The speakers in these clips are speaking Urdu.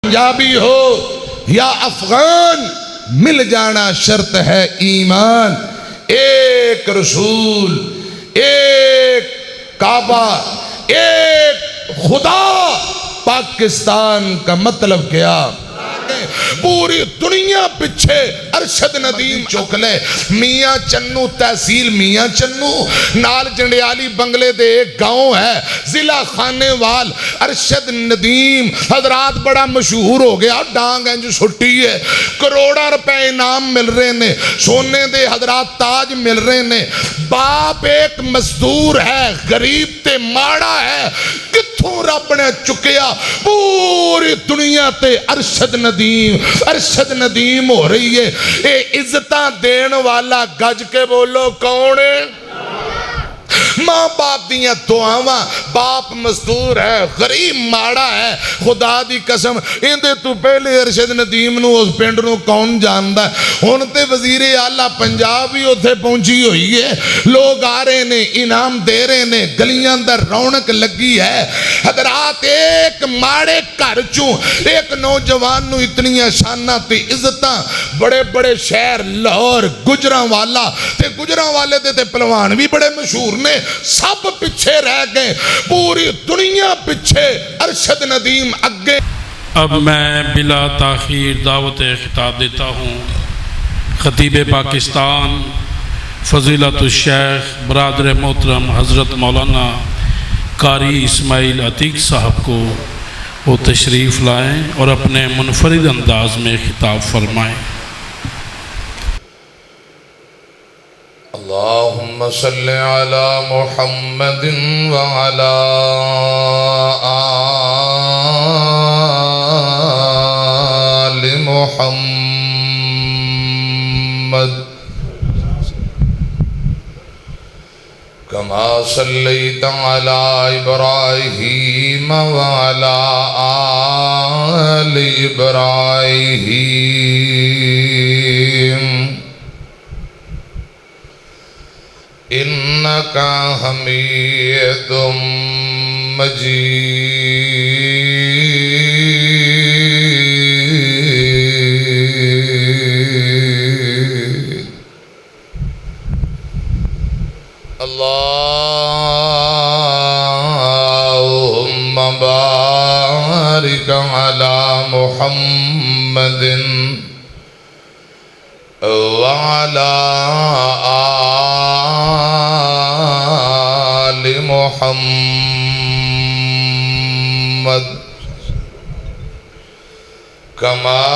پنجابی ہو یا افغان، مل جانا شرط ہے ایمان۔ ایک رسول، ایک کعبہ، ایک خدا، پاکستان کا مطلب کیا؟ پوری دنیا پچھے ارشد ندیم چک لے۔ میاں چنو تحصیل میاں چنو، نال جنڈیالی بنگلے دے ایک گاؤں ہے ضلع خانے وال۔ ارشد ندیم حضرات بڑا مشہور ہو گیا، ڈانگ انج چھٹی ہے، کروڑا روپے انعام مل رہے نے، سونے دے حضرات تاج مل رہے نے۔ باپ ایک مزدور ہے، غریب تے ماڑا ہے، کتھوں رب نے چکیا پوری دنیا تے ارشد ندیم ہو رہی ہے۔ اے عزتاں دین والا گج کے بولو کون ہے؟ ماں باپ دیاں دعاواں، باپ مزدور ہے، غریب ماڑا ہے، خدا دی قسم اندے تو پہلے ارشد ندیم نو اس پنڈ نو کون جاندا ہے؟ ہن تے وزیر اعلیٰ پنجاب ہی اوتھے پہنچی ہوئی ہے، لوگ آ رہے نے، انعام دے رہے نے، گلیاں اندر رونق لگی ہے۔ حضرات ایک ماڑے گھر چوں ایک نوجوان نو اتنیاں شاناں تے عزتاں، بڑے بڑے شہر لاہور، گجرانوالا تے گجرانوالے دے پہلوان بھی بڑے مشہور نے، سب پیچھے رہ گئے، پوری دنیا پیچھے، ارشد ندیم اگے۔ اب میں بلا تاخیر دعوت خطاب دیتا ہوں خطیب پاکستان فضیلت الشیخ برادر محترم حضرت مولانا قاری اسماعیل عتیق صاحب کو، وہ تشریف لائیں اور اپنے منفرد انداز میں خطاب فرمائیں۔ اللہم صلی علی محمد وعلی آل محمد کما صلیت علی ابراہیم وعلی آل ابراہیم انکا حمید مجید۔ اللہم بارک علی محمد وعلی آل محمد کما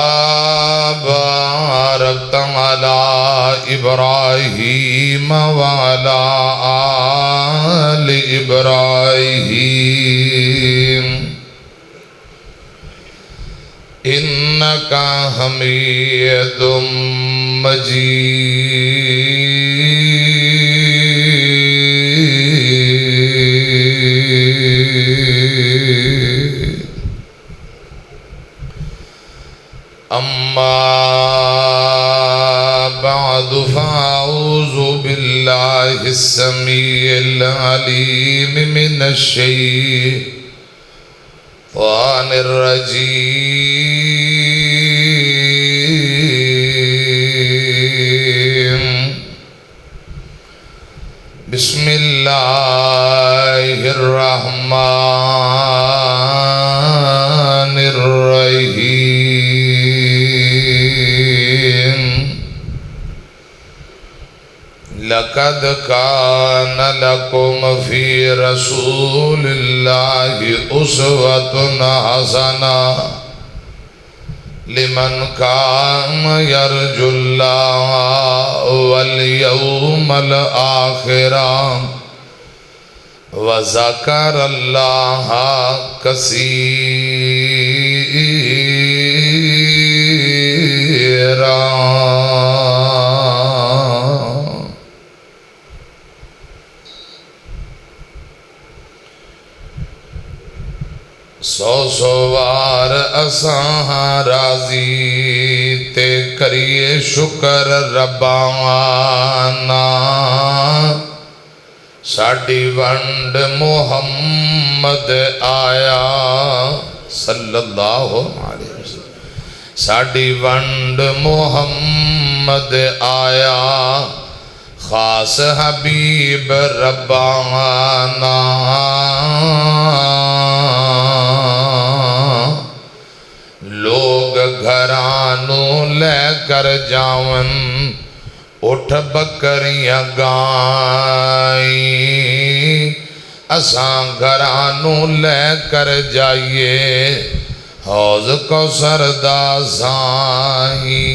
بارکت علی ابراہیم وعلی آل ابراہیم انکا حمید مجید۔ اما بعد فاعوذ باللہ السمیع العلیم من الشیطان الرجیم۔ بسم اللہ الرحمن الرحیم۔ لقد كان لكم في رسول الله أسوة حسنة لمن كان يرجو الله واليوم الآخر وذكر الله كثيرا۔ سو وار اساں راضی تے کریے شکر ربانا، ساڈی ونڈ محمد آیا صلی اللہ علیہ وسلم ساڈی ونڈ محمد آیا خاص حبیب ربانا لوگ گھرانوں لے کر جاون اٹھ بکریاں گائیں اساں گھرانوں لے کر جائیے حوض کوثر دا سائیں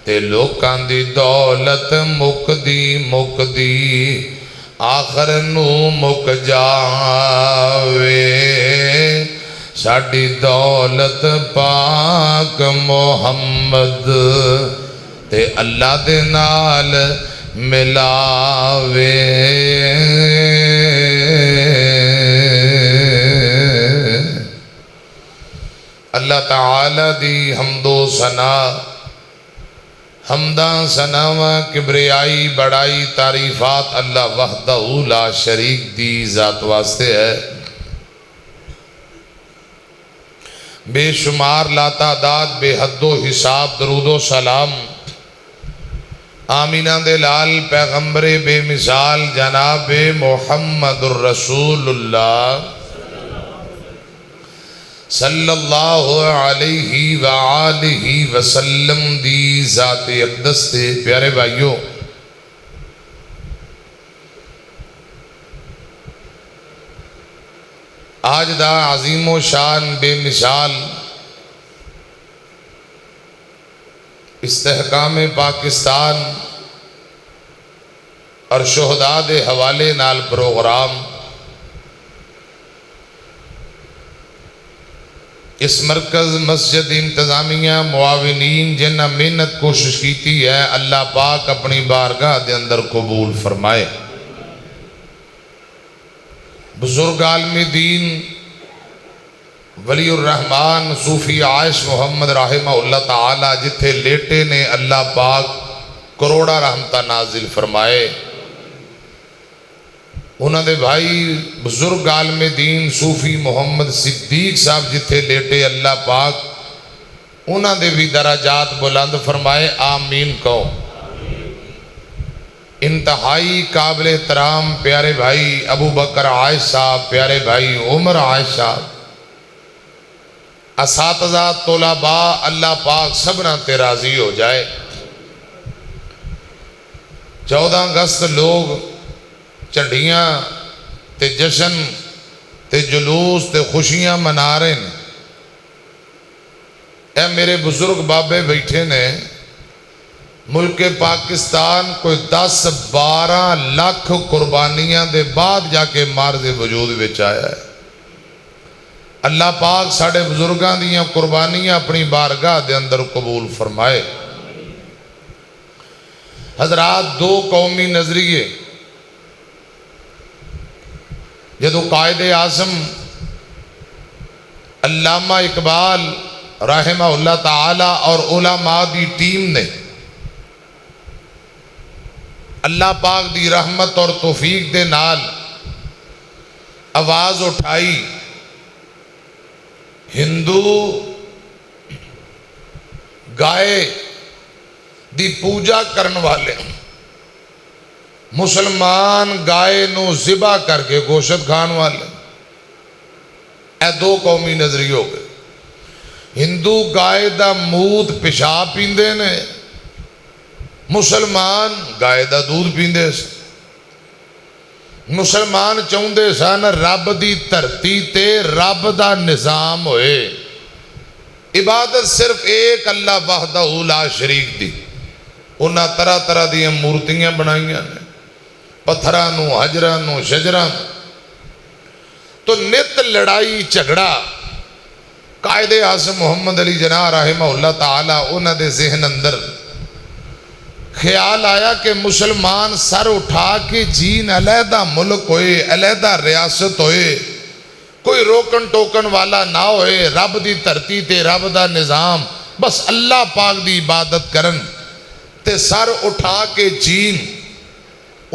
تے لوکاں دی دولت مکدی آخر نو مک جاوے ساڈی دولت پاک محمد تے اللہ دے نال ملاوے اللہ تعالی دی حمد و ثنا حمداں ثناواں کبریائی بڑائی تعریفات اللہ وحدہ لا شریک دی ذات واسطے ہے بے شمار لا تعداد بے حد و حساب درود و سلام آمینہ دے لال پیغمبر بے مثال جناب محمد الرسول اللہ صلی اللہ علیہ وآلہ وسلم دی ذات اقدس سے پیارے بھائیوں آج دا عظیم و شان بے مثال استحکام پاکستان اور شہداء دے حوالے نال پروگرام اس مرکز مسجد انتظامیہ معاونین جنہ محنت کوشش کیتی ہے اللہ پاک اپنی بارگاہ دے اندر قبول فرمائے بزرگ عالم دین ولی الرحمن صوفی عائش محمد رحمہ اللہ تعالی جتھے لیٹے نے اللہ پاک کروڑا رحمتہ نازل فرمائے انہوں نے بھائی بزرگ عالم دین صوفی محمد صدیق صاحب جتھے لیٹے اللہ پاک انہوں نے بھی درجات بلند فرمائے آمین کہو انتہائی قابل احترام پیارے بھائی ابو بکر عائش صاحب پیارے بھائی عمر عائش صاحب اساتذہ طلباء اللہ پاک سبنا تے راضی ہو جائے 14 اگست لوگ چڑھیاں تے جشن تے جلوس تے خوشیاں منا رہے ہیں اے میرے بزرگ بابے بیٹھے نے ملک پاکستان کوئی 10-12 لاکھ قربانیاں دے بعد جا کے مارز وجود وچ آیا ہے اللہ پاک ساڑھے بزرگاں دیاں قربانیاں اپنی بارگاہ دے اندر قبول فرمائے حضرات دو قومی نظریے جدو قائد اعظم علامہ اقبال رحمہ اللہ تعالی اور علماء دی ٹیم نے اللہ پاک دی رحمت اور توفیق دے نال آواز اٹھائی ہندو گائے دی پوجا کرن والے مسلمان گائے نو ذبح کر کے گوشت کھان والے اے دو قومی نظری ہو گئے ہندو گائے دا موت پیشاب پیندے نے مسلمان گائے دا دودھ پیندے سے مسلمان چاہندے سن رب دی دھرتی تے رب دا نظام ہوئے عبادت صرف ایک اللہ وحدہ لا شریک دی انہاں طرح طرح دی مورتیاں بنائیاں نے پتھرانوں حجرانوں شجرانوں تو نت لڑائی جھگڑا قائد اعظم محمد علی جناح رحمہ اللہ تعالی انہاں دے ذہن اندر خیال آیا کہ مسلمان سر اٹھا کے جین علیحدہ ملک ہوئے علیحدہ ریاست ہوئے کوئی روکن ٹوکن والا نہ ہوئے رب دی دھرتی تے رب دا نظام بس اللہ پاک دی عبادت کرن تے سر اٹھا کے جین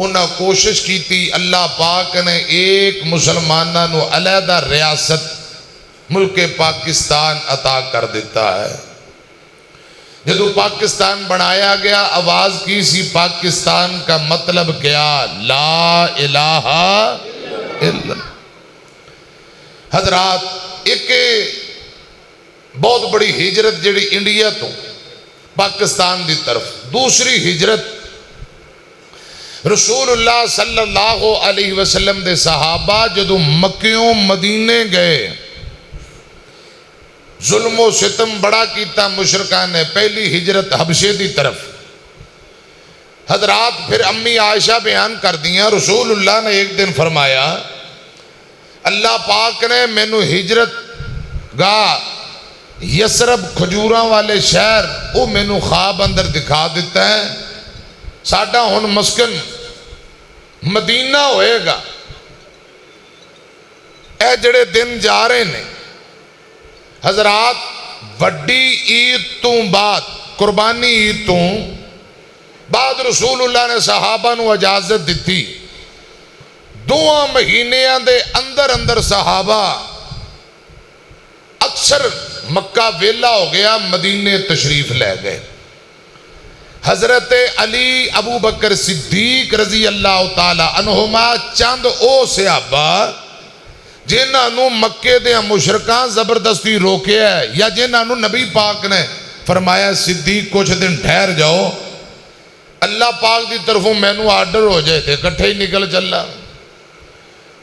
انہاں کوشش کیتی، اللہ پاک نے ایک مسلمانہ نو علیحدہ ریاست ملک پاکستان عطا کر دیتا ہے۔ جدو پاکستان بنایا گیا آواز کی سی پاکستان کا مطلب کیا؟ لا الہ الا اللہ۔ حضرات ایک بہت بڑی ہجرت جڑی انڈیا تو پاکستان دی طرف، دوسری ہجرت رسول اللہ صلی اللہ علیہ وسلم دے صحابہ جدو مکیوں مدینے گئے، ظلم و ستم بڑا کیتا مشرکان نے، پہلی ہجرت حبشے دی طرف۔ حضرات پھر امی عائشہ بیان کر دیا، رسول اللہ نے ایک دن فرمایا اللہ پاک نے مینو ہجرت گاہ یسرب کھجوراں والے شہر وہ مینو خواب اندر دکھا دیتا ہے، ساڈا ہن مسکن مدینہ ہوئے گا۔ اے جڑے دن جا رہے نے حضرات، وڈی عید تو بعد، قربانی عید تو بعد رسول اللہ نے صحابہ نو اجازت دیتی، 2 مہینیاں دے اندر اندر صحابہ اکثر مکہ ویلا ہو گیا، مدینے تشریف لے گئے۔ حضرت علی ابو بکر صدیق رضی اللہ تعالی عنہما چند او صحابہ جنہاں نو مکے دے مشرکاں زبردستی روکیا ہے، یا جنہاں نو نبی پاک نے فرمایا صدیق کچھ دن ٹھہر جاؤ، اللہ پاک دی طرفوں میں نو آرڈر ہو جائے تھے، کٹھے ہی نکل چلا،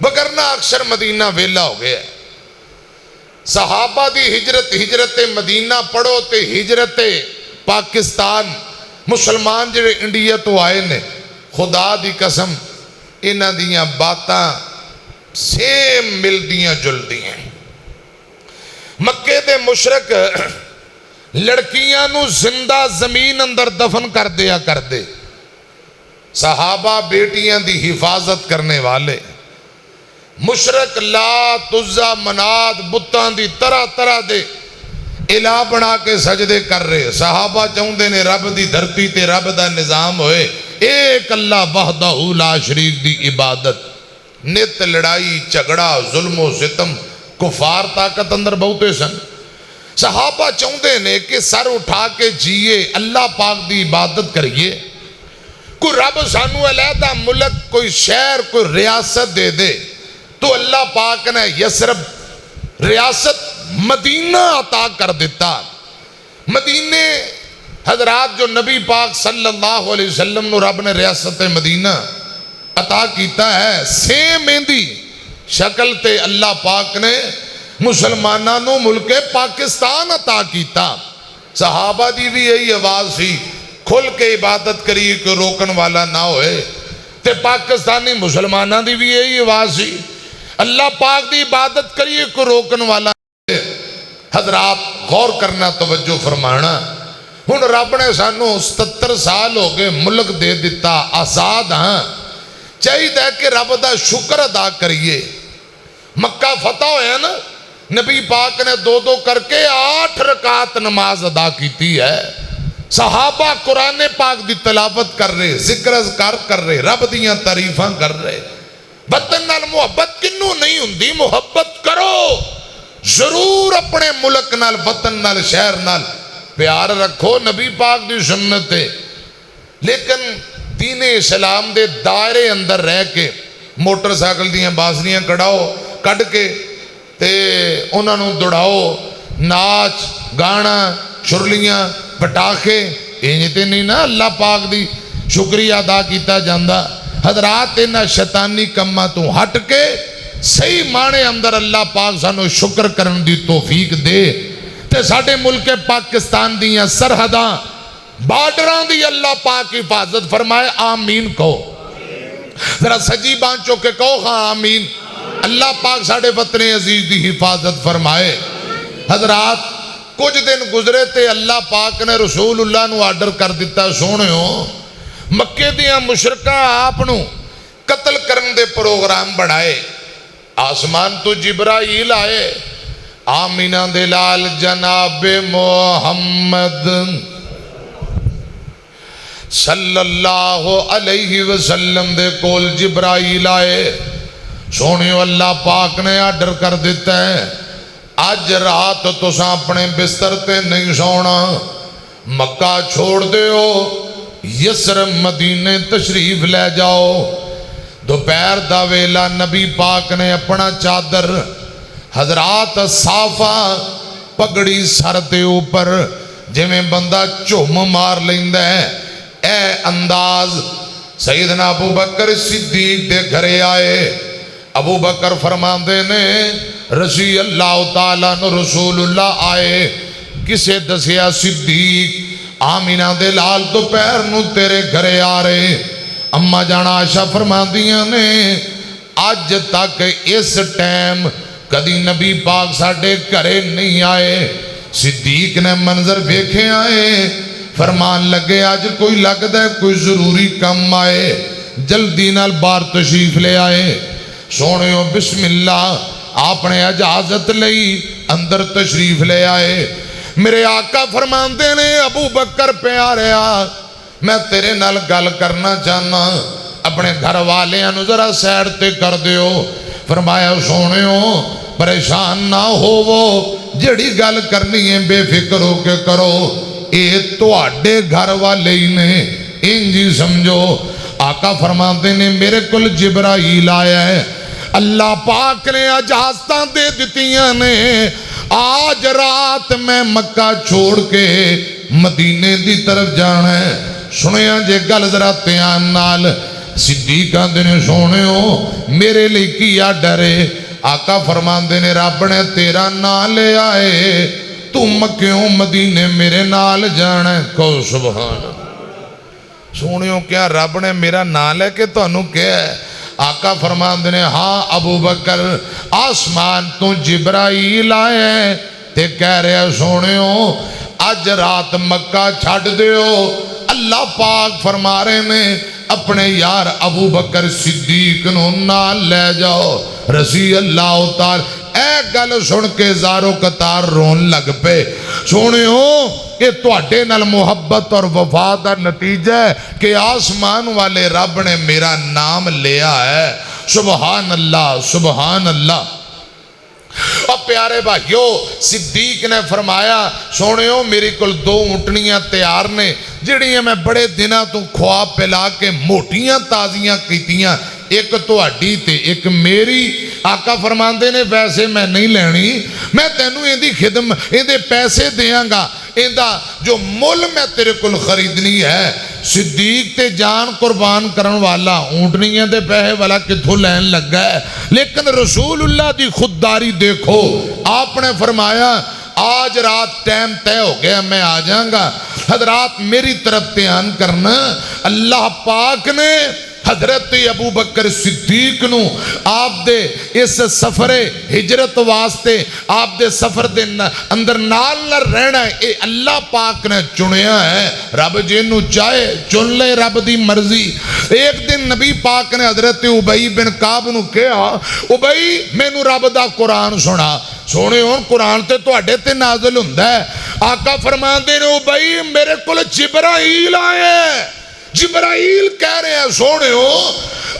وگرنہ اکثر مدینہ ویلا ہو گیا۔ صحابہ دی ہجرت مدینہ پڑھو تے ہجرت پاکستان، مسلمان جڑے انڈیا تو آئے نے، خدا دی قسم انہاں دیاں باتاں سیم مل دیاں جل دیاں۔ مکے دے مشرک لڑکیاں نو زندہ زمین اندر دفن کر دیا کر دے، صحابہ بیٹیاں دی حفاظت کرنے والے، مشرک لات عزا منات بتاں دی طرح طرح دے الہ بنا کے سجدے کر رہے، صحابہ چاہندے نے رب دی دھرتی تے رب دا نظام ہوئے، ایک اللہ وحدہ لا شریک دی عبادت، نت لڑائی جھگڑا ظلم و ستم کفار طاقت اندر بہتے سن۔ صحابہ چاہندے نے کہ سر اٹھا کے جیے، اللہ پاک دی عبادت کریے، کوئی رب سانو علیحدہ ملک، کوئی شہر، کوئی ریاست دے دے، تو اللہ پاک نے یسرب ریاست مدینہ عطا کر دیتا۔ مدینے حضرات جو نبی پاک صلی اللہ علیہ وسلم نو رب نے ریاست مدینہ عطا کیتا ہے، سیم ایندی شکل تے اللہ پاک نے مسلمانوں نو ملک پاکستان عطا کیتا۔ صحابہ دی بھی یہی آواز سی، کھل کے عبادت کریے کہ روکن والا نہ ہوئے، تے پاکستانی مسلمانہ دی بھی یہی آواز سی، اللہ پاک دی عبادت کریے کہ روکن والا نہ ہوئے۔ حضرات غور کرنا، توجہ فرمانا، ہن رب نے سانو 77 سال ہو گئے ملک دے دیتا، آزاد ہاں، چاہیے کہ رب دا شکر ادا کریے۔ مکہ فتح ہویا نا، نبی پاک نے 2 کر کے 8 رکعت نماز ادا کیتی ہے، صحابہ قرآن پاک دی تلاوت کر رہے، ذکر اذکار کر رہے، رب دیاں تعریفاں کر رہے۔ وطن نال محبت کنوں نہیں ہوندی، محبت کرو ضرور، اپنے ملک نال، وطن نال، شہر نال پیار رکھو، نبی پاک دی سنت ہے، لیکن دین اسلام دے دائرے اندر رہ کے موٹر سائیکل دیاں بازنیاں کڑاؤ، کڑ کے تے انہاں نوں دوڑاؤ، ناچ گانا چھرلیاں پٹاخے، یہ تے نہیں نا اللہ پاک دی شکریہ ادا کیتا جاندہ۔ حضرات انہاں شیطانی کماں تو ہٹ کے صحیح معنی اندر اللہ پاک سانو شکر کرن دی توفیق دے، تے ساڈے ملک پاکستان دیاں سرحداں بارڈراں دی اللہ پاک حفاظت فرمائے، آمین کہو، ذرا سجی بانچو کے کہو ہاں آمین۔ اللہ پاک ساڑھے وطن عزیز دی حفاظت فرمائے۔ حضرات کچھ دن گزرے تے اللہ پاک نے رسول اللہ نو آرڈر کر دیتا، سونے ہو مکے دیاں مشرکاں آپ نو قتل کرن دے پروگرام بڑھائے، آسمان تو جبرائیل آئے، آمینہ دے لال جناب محمد صلی اللہ علیہ وسلم دے کول جبرائیل آئے. سونیو اللہ پاک نے آرڈر کر دیتا ہے اج رات تساں اپنے بستر تے نہیں سونا, مکہ چھوڑ دیو, یسرب مدینے تشریف لے جاؤ. دوپہر دا ویلا نبی پاک نے اپنا چادر حضرات صافہ پگڑی سر دے اوپر جویں بندہ جھوم مار لیندا ہے اے انداز سیدنا ابو بکر صدیق دے گھرے آئے. ابو بکر فرماندے نے رضی اللہ تعالیٰ نو رسول اللہ آئے, کسے دسیا صدیق آمینہ دے لال دوپہر نو تیرے گھرے آ رہے. اما جان عائشہ فرماندیاں نے اج تک اس ٹائم کدی نبی پاک ساڈے گھرے نہیں آئے. صدیق نے منظر ویکھے آئے, فرمان لگے اج کوئی لگدا ہے کوئی ضروری کم آئے, جلدی نال باہر تشریف لے آئے. سونیو بسم اللہ آپ نے اجازت لئی اندر تشریف لے آئے. میرے آقا فرماندے نے ابو بکر پیاریا میں تیرے نال گل کرنا چاہنا, اپنے گھر والیاں نو ذرا سیر تے کر دیو. فرمایا سونیو پریشان نہ ہوو, جڑی گل کرنی ہے بے فکر ہو کے کرو, اے تواڈے گھر والے ہی نے انجی سمجھو. آقا فرماتے نے میرے کل جبرائیل آیا ہے, اللہ پاک نے اجازتاں دے دتیاں نے, آج رات میں مکہ چھوڑ کے مدینے دی طرف جانا ہے. سنیا جے گل ذرا دھیان نال. صدیقاں دے نے سونیو میرے لئی کیا ڈرے. آقا فرماندے نے رب نے تیرا نام لے آئے, تو مکیوں مدینے میرے نال جانا ہے. کہو سبحان اللہ. سونیو کیا رب نے میرا نام لے کے تو انہوں کیا ہے؟ آقا فرماندے نے ہاں ابو بکر آسمان تو جبرائیل آئے ہیں تے کہہ رہے ہیں سونیو اج رات مکہ چھڑ دیو. اللہ پاک فرما رہے ہیں اپنے یار ابو بکر صدیق نو نال لے جاؤ رضی اللہ تعالی. اے گل سن کے زارو قطار رون لگ پے. سونیو کہ تواڈے نال محبت اور وفا دا نتیجہ ہے کہ آسمان والے رب نے میرا نام لیا ہے. سبحان اللہ سبحان اللہ. اور پیارے بھائیو صدیق نے فرمایا سونیو میری کل 2 اونٹنیاں تیار نے جڑیاں میں بڑے دنوں تو کھوا پلا کے موٹیاں تازیاں کیتیاں, ایک تو ہڈی تے ایک میری. آقا فرماندے نے ویسے میں نہیں لینی, میں تینوں ایندی خدم ایندے پیسے دیاں گا, ایندہ جو مول میں تیرے کل خریدنی ہے. صدیق تے جان قربان کرن والا اونٹنیاں دے پہے والا کتھوں لین لگ گئے, لیکن رسول اللہ دی خودداری دیکھو. آپ نے فرمایا آج رات ٹائم طے ہو گیا میں آ جاؤں گا. حضرات میری طرف دھیان کرنا, اللہ پاک نے حضرت ابو بکر صدیق نو آپ دے اس سفر ہجرت واسطے آپ دے سفر دے اندر نال نہ رہنا ہے, اے اللہ پاک نے چنیا ہے. رب جنوں چاہے چن لے, رب دی مرضی. ایک دن نبی پاک نے حضرت ابی بن کعب نو کہا ابی مینوں رب دا قرآن سنا. سونے ہون قرآن تے تواڈے تے نازل ہوندا ہے. آقا فرماندے نے ابی میرے کول جبرائیل آئے. جبرائیل کہہ رہے ہیں سونے ہو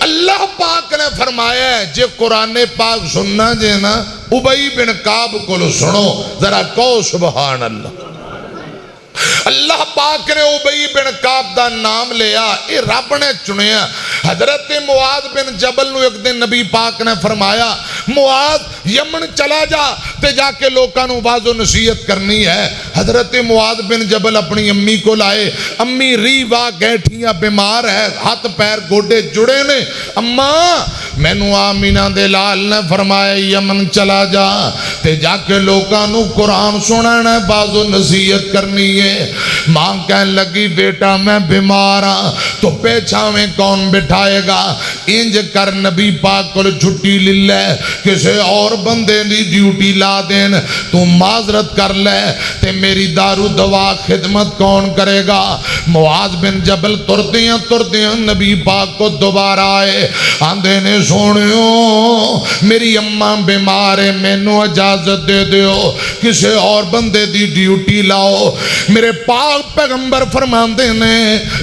اللہ پاک نے فرمایا ہے جے قرآن پاک سننا جے نا ابی بن کعب کو سنو, ذرا کہو سبحان اللہ. اللہ پاک نے ابی بن کعب دا نام لیا, اے رب نے چنیا. حضرت معاذ بن جبل نو ایک دن نبی پاک نے فرمایا معاذ یمن چلا جا تے جا کے لوکاں نو واعظ و نصیحت کرنی ہے. حضرت معاذ بن جبل اپنی امی کو لائے. امی ریوا گیٹھیاں بیمار ہے, ہاتھ پیر گوڑے جڑے نے. اماں مینوں آمینہ دے لال نے فرمایا یمن چلا جا تے جا کے لوکاں نو قرآن سنانا ہے, واعظ و نصیحت کرنی ہے. ماں کہنے لگی بیٹا میں بیمار ہاں تو پیچھاویں کون بٹھائے گا, انج کر نبی پاک کو چھٹی لے لے, کسے اور بندے دی ڈیوٹی لا دین, تو معذرت کر لے تے میری دارو دوا خدمت کون کرے گا. معاذ بن جبل تردیاں نبی پاک کو دوبارہ آئے, آندے نے سونیو میری اماں بیمار ہے مینوں اجازت دے دیو کسے اور بندے دی ڈیوٹی لاؤ میرے پاک پیغمبر فرماندے نے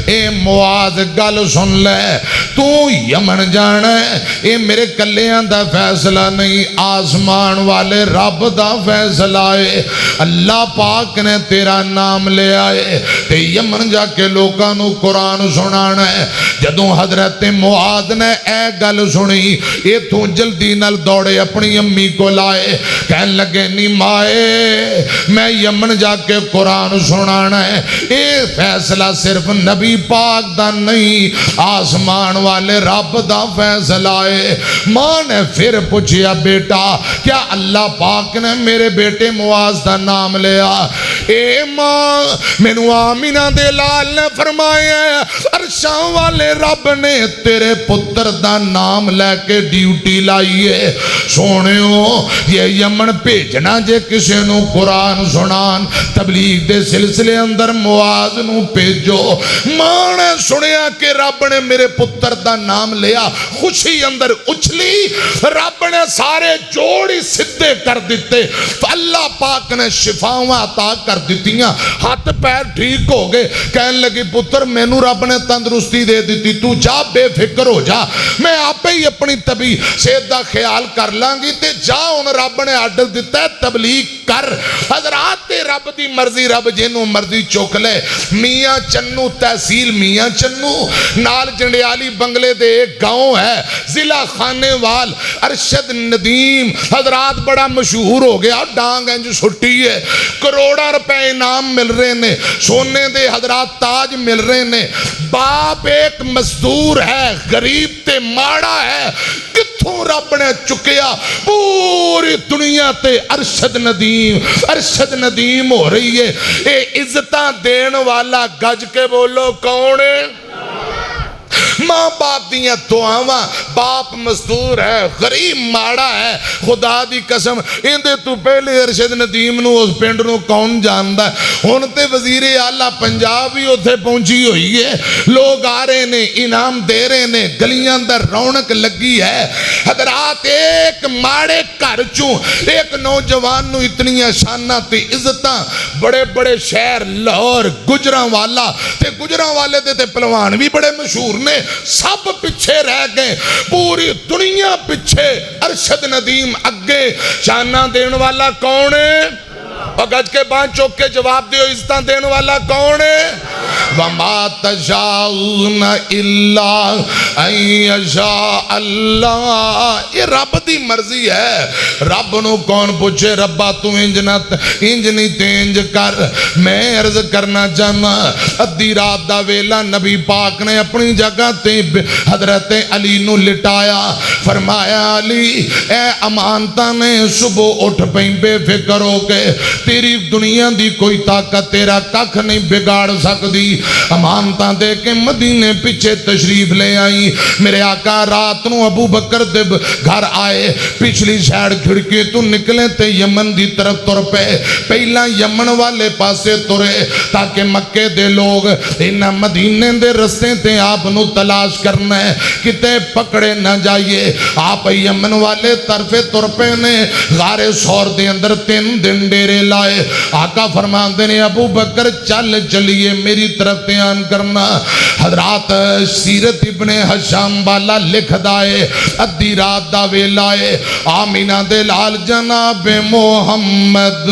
اے معاذ گل سن لے تو یمن جانا ہے اے میرے کلیاں دا فیصلہ نہیں آسمان والے رب دا فیصلہ ہے اللہ پاک نے تیرا نام لے آئے تے یمن جا کے لوگاں نو قرآن سنانا ہے جدوں حضرت معاذ نے اے گل سنی اے تو جلدی نال دوڑے اپنی امی کو لائے کہن لگے نی مائے میں یمن جا کے قرآن سنانا ہے اے فیصلہ صرف نبی پاک دا نہیں آسمان والے رب دا فیصلہ ہے ماں نے پھر پوچھیا بیٹا کیا اللہ پاک نے میرے بیٹے معاذ دا نام لیا اے ماں مینوں آمینہ دے لال نے فرمایا عرشاں والے رب نے تیرے پتر دا نام لے کے ڈیوٹی لائیے سونیو یہ یمن بھیجنا جے کسے نو قرآن سنان تبلیغ دے سلسلے اندر معاذ نو بھیجو ماں نے سنیا کہ رب نے میرے پتر دا نام لیا خوشی اندر اچھلی رب نے سارے جوڑی سدھے کر دیتے اللہ پاک نے شفاواں عطا کر دیتیاں ہاتھ پیر ٹھیک ہو گئے کہنے لگی پتر مینوں رب نے تندرستی دے دیتی تو جا بے فکر ہو جا میں آپ ہی اپنی طبی صحت دا خیال کر لانگی تے جا ان رب نے آرڈر دیتا ہے تبلیغ کر حضرات رب دی مرضی رب جنوں مرضی چوک لے میاں چنو تحصیل میاں چنو نال جنڈیالی بنگلے دے ایک گاؤں ہے ضلع خانے وال ارشد ندیم حضرات بڑا مشہور ہو گیا ڈانگ انج چھٹی ہے کروڑا روپے انعام مل رہے نے سونے دے حضرات تاج مل رہے نے باپ ایک مزدور ہے غریب تے ماڑا ہے کتھوں رب نے چکیا پوری دنیا تے ارشد ندیم ہو رہی ہے اے عزتاں دین والا گج کے بولو کون ہے ماں باپ دیاں دعاواں باپ مزدور ہے غریب ماڑا ہے خدا دی قسم اندے تو پہلے ارشد ندیم نو اس پنڈ نو کون جاندا ہے ہن تے وزیر اعلیٰ پنجاب ہی اوتھے پہنچی ہوئی ہے لوگ آ رہے نے انعام دے رہے نے گلیاں اندر رونق لگی ہے حضرات ایک ماڑے گھر چوں ایک نوجوان نو اتنی شاناں تے عزتاں بڑے بڑے شہر لاہور گجراں والا تے گجراں والے تے پہلوان بھی بڑے مشہور نے سب پچھے رہ گئے پوری دنیا پچھے ارشد ندیم اگے شانہ دین والا کون ہے اور گج کے بان چوک کے جواب دیو عزتاں دین والا کون ہے وَمَا تَشَاءُونَ إِلَّا أَن يَشَاءَ اللَّهُ یہ رب دی مرضی ہے رب نو کون پوچھے ربا تو انج نہیں تینج کر میں عرض کرنا چاہنا ادھی رات دا ویلا نبی پاک نے اپنی جگہ تے حضرت علی نو لٹایا فرمایا علی اے امانتہ نے صبح اٹھ پہیں بے فکر ہو کے تیری دنیا دی کوئی طاقت تیرا ککھ نہیں بگاڑ سکتی امانتاں دے کے مدینے پیچھے تشریف لے آئی میرے آقا رات نو ابو بکر دے گھر آئے پچھلی سائیڈ کھڑکی تو نکلے تے یمن دی طرف تر پہ پہلا یمن والے پاسے ترے تاکہ مکے دے لوگ انہاں مدینے دے رستے تے آپ نو تلاش کرنا ہے کتے پکڑے نہ جائیے آپ یمن والے طرف تر پہ نے غار سور دے اندر 3 دن ڈیرے لائے آقا فرماندے نے ابو بکر چلیے میری طرف بیان کرنا حضرات سیرت ابن حشام والا لکھ دائے ادھی رات دا ویلائے آمینہ دے لال جناب محمد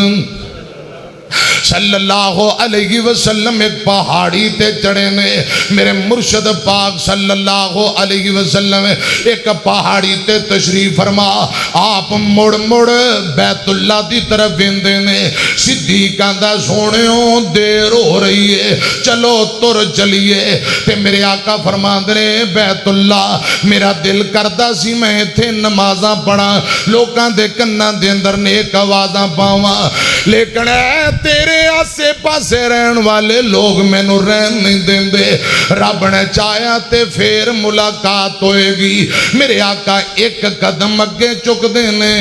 صلی اللہ علیہ وسلم ایک پہاڑی تے چڑھے نے میرے مرشد پاک صلی اللہ علیہ وسلم ایک پہاڑی تے تشریف فرما آپ مڑ بیت اللہ دی طرف ویندے نے صدیقاں دا سونیوں دیر ہو رہی ہے چلو تر چلیے تے میرے آقا فرماندے نے بیت اللہ میرا دل کردا سی میں ایتھے نمازاں پڑھا لوکاں دے کناں دے اندر نیک آوازاں پاواں لیکن اے تیرے آسے پاسے رہن والے لوگ مینوں رہن نہیں دیندے رب نے چاہیا تے پھر ملاقات ہوئے گی میرے آقا ایک قدم اگے چک دینے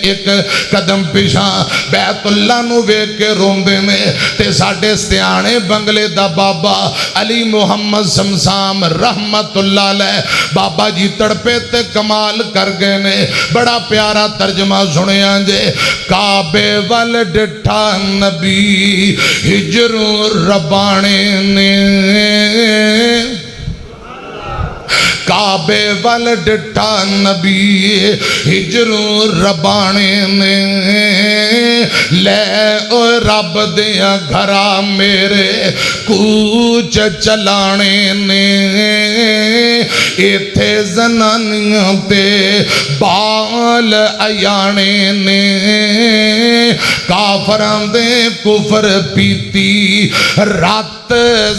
ایک قدم پیشاں بیت اللہ نو ویکھ کے روندے نے تے ساڈے سیانے بنگلے دا بابا علی محمد سمسام رحمت اللہ علیہ بابا جی تڑپے تے کمال کر گئے نے بڑا پیارا ترجمہ سنیا جے کعبے وال ڈٹھا نبی ہجروں ربانے نے کعبے وال ڈٹھا نبی ہجروں ربانے نے لے او رب دیا گھرا میرے کوچ چلانے نے ایتھے زنانیاں تے بال ایانے نے کافران دے کفر پیتی رات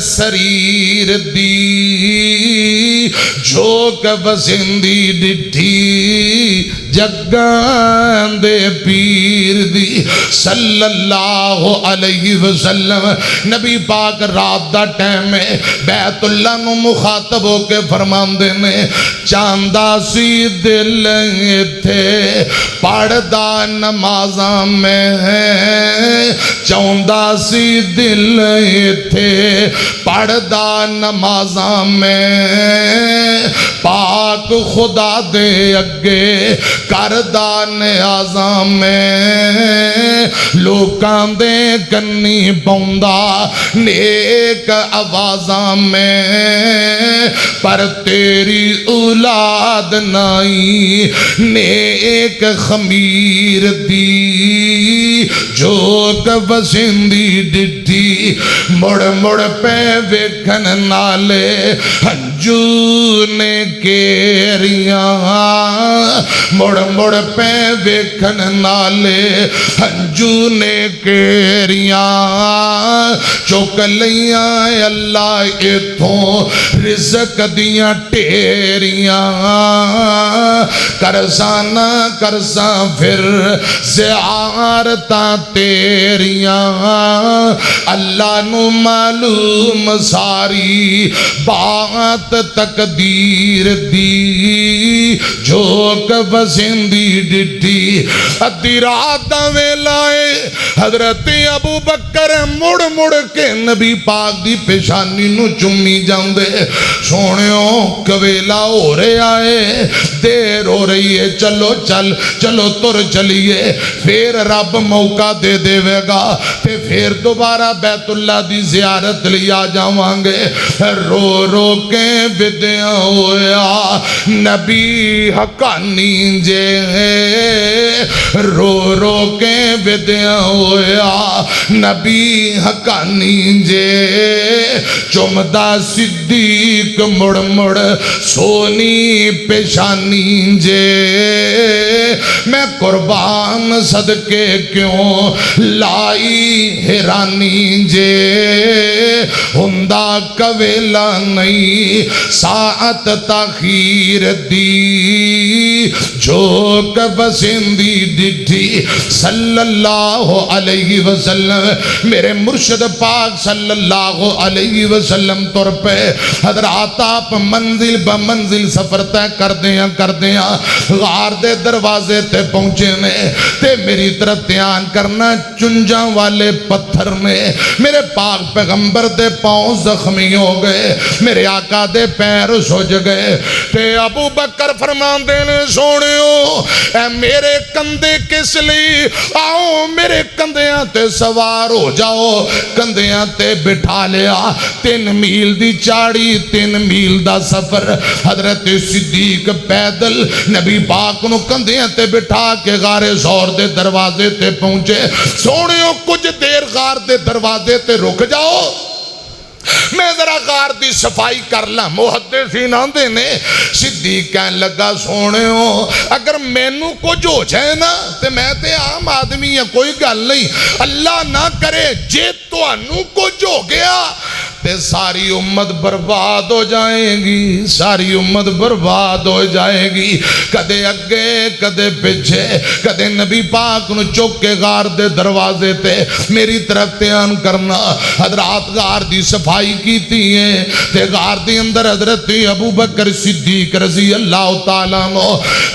سریر دی جھوک وسندی ڈٹھی جگان دے پیر دی صلی اللہ علیہ وسلم نبی پاک رات دا ٹائم میں بیت اللہ نو مخاطب ہو کے فرمان دینے چاندہ سی دل تھے پڑھدا نمازاں میں چاندہ سی دل تھے پڑھدا نمازاں میں پاک خدا دے اگے کردہ نیازاں میں لوکاں دے کنی پوندا نیک آوازاں میں پر تیری اولاد نائی نیک خمیر دی جو وسندی ڈٹھی مڑ مڑ پہ ویکھن نالے ہنجو نے کیریاں مڑ مڑ پہ ویکھن نالے ہنجو نے کیریاں چک لیاں اللہ ایتھوں رزق دیاں ٹیریاں کرسانا کرساں پھر زیارتاں تیریاں اللہ نو معلوم ساری بات تقدیر دی جو وسندی ڈٹھی ادھی رات دا ویلائے حضرت ابو بکر مڑ مڑ کے نبی پاک دی پیشانی نو چمی جاندے سونیوں کویلا ہو رہے آئے دیر ہو رہی ہے چلو چلو تر چلیے پھر رب موقع دے دے گا تے پھر دوبارہ بیت اللہ دی زیارت لیا جاوانگے رو رو کے بدیاں ہویا نبی حقانی جے رو رو کے بدیاں ہویا نبی حقانی جے چمدہ صدیق مڑ مڑ سونی پیشانی جے میں قربان صدقے کیوں لائی حیرانی جے ہندہ کویلا نہیں ساعت تاخیر دی جو وسندی ڈٹھی صلی اللہ علیہ وسلم میرے مرشد پاک صلی اللہ علیہ وسلم طور پہ حضرات آپ منزل بمنزل سفر طے کر دیاں غار دے دروازے تے پہنچے نے تے میری طرف دھیان کرنا چنجاں والے پتھر نے میرے پاک پیغمبر دے پاؤں زخمی ہو گئے میرے آقا دے پیر سوج گئے تے ابو بکر فرمان دینے سونیو اے میرے کندے کس لی آؤ میرے کندیاں تے سوار ہو جاؤ کندیاں تے بٹھا لیا 3 میل دی چاڑی 3 میل دا سفر حضرت صدیق پیدل نبی پاک نو کندیاں تے بٹھا کے غار زور دے دروازے تے پہنچے سونیو کچھ دیر غار دے دروازے تے رک جاؤ میں ذرا غار دی صفائی کر لا محدثین آندے نے صدیق کہنے لگا سونے ہو اگر مینو کچھ ہو جائے نا تو میں تے عام آدمی ہے کوئی گل نہیں اللہ نہ کرے جے تو انو کچھ ہو گیا تے ساری امت برباد ہو جائے گی، ساری امت برباد ہو جائے گی۔ کدے اگے کدے پیچھے، کدے نبی پاک نو چک کے غار دے دروازے تے میری طرف دھیان کرنا۔ حضرات غار دی صفائی کیتی ہے تے غار دی اندر حضرت ابو بکر صدیق رضی اللہ تعالیٰ عنہ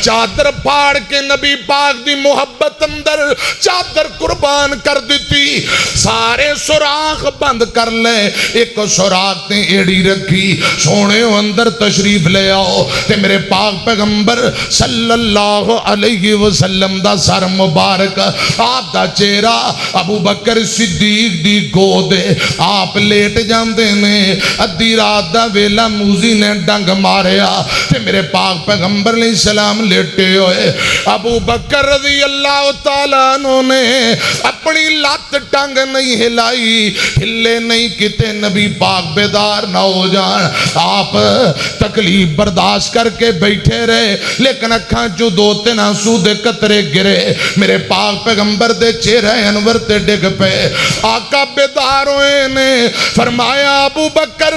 چادر پھاڑ کے نبی پاک دی محبت اندر چادر قربان کر دیتی، سارے سوراخ بند کر لے، ایک سوراخ نے ایڑی رکھی، سونے اندر تشریف لے آؤ تے میرے پاک پیغمبر صلی اللہ علیہ وسلم دا سر مبارک، آپ دا چہرہ ابو بکر صدیق دی گود، آپ لیٹ جاندے نے، ادھی رات دا ویلا موزی نے ڈنگ ماریا تے میرے پاک پیغمبر علیہ السلام لیٹے ہوئے، ابو بکر رضی اللہ تعالیٰ عنہ نے اپنی لات ٹنگ نہیں ہلائی، ہلے نہیں کتے نبی پاک بیدار نہ ہو جان، آپ تکلیف برداشت کر کے بیٹھے رہے، لیکن اکھاں جو دو تین آنسو دے قطرے گرے، میرے پاک پیغمبر دے چہرے انور تے ڈگ پہ، آقا بیدار ہوئے نے فرمایا ابو بکر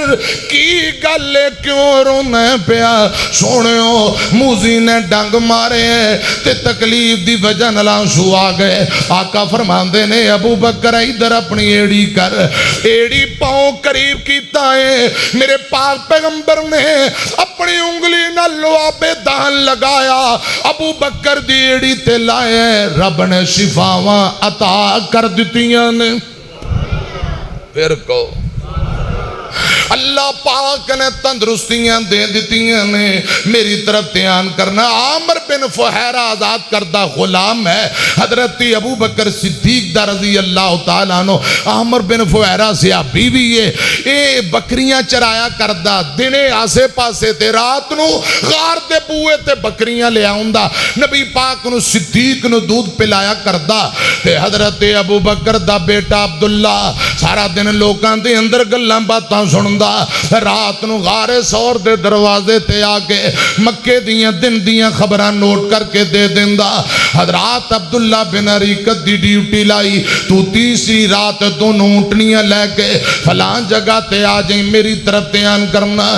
کی گلے کیوں رونے پیا؟ سونیو موزی نے ڈنگ مارے ہیں تے تکلیف دی وجہ نال آنسو آ گئے۔ آقا فرماندے نے ابو بکر ادھر اپنی ایڑی کر، ایڑی پاؤں قریب کیتا ہے، میرے پاک پیغمبر نے اپنی انگلی نہ لعاب دہن لگایا، ابو بکر دی ایڑی تے لائے، رب نے شفاواں عطا کر دیتیاں نے۔ پھر کو اللہ پاک نے تندرستیاں دے دیتیاں نے۔ میری طرف دھیان کرنا، عامر بن فہیرہ آزاد کردہ غلام ہے حضرت ابو بکر صدیق دا رضی اللہ تعالیٰ عنہ۔ عامر بن فہیرہ سے بیوی ہے، اے بکریاں چرایا کردہ، دنے آسے پاسے تے رات نو غار دے بوئے تے بکریاں لے آؤندہ، نبی پاک نو صدیق نو دودھ پلایا کردہ تے حضرت ابو بکر دا بیٹا عبداللہ سارا دن لوکاں دے اندر گلاں باتاں سندا، رات نو غار سور دے دروازے تے آگے مکے دیاں دن دیاں خبران نوٹ کر کے دے دیندا۔ حضرات عبداللہ بن عریقت دی ڈیوٹی لائی، تو تیسری رات دونوں اونٹنیاں لے کے فلان جگہ تے آ جائیں، میری طرف دھیان کرنا۔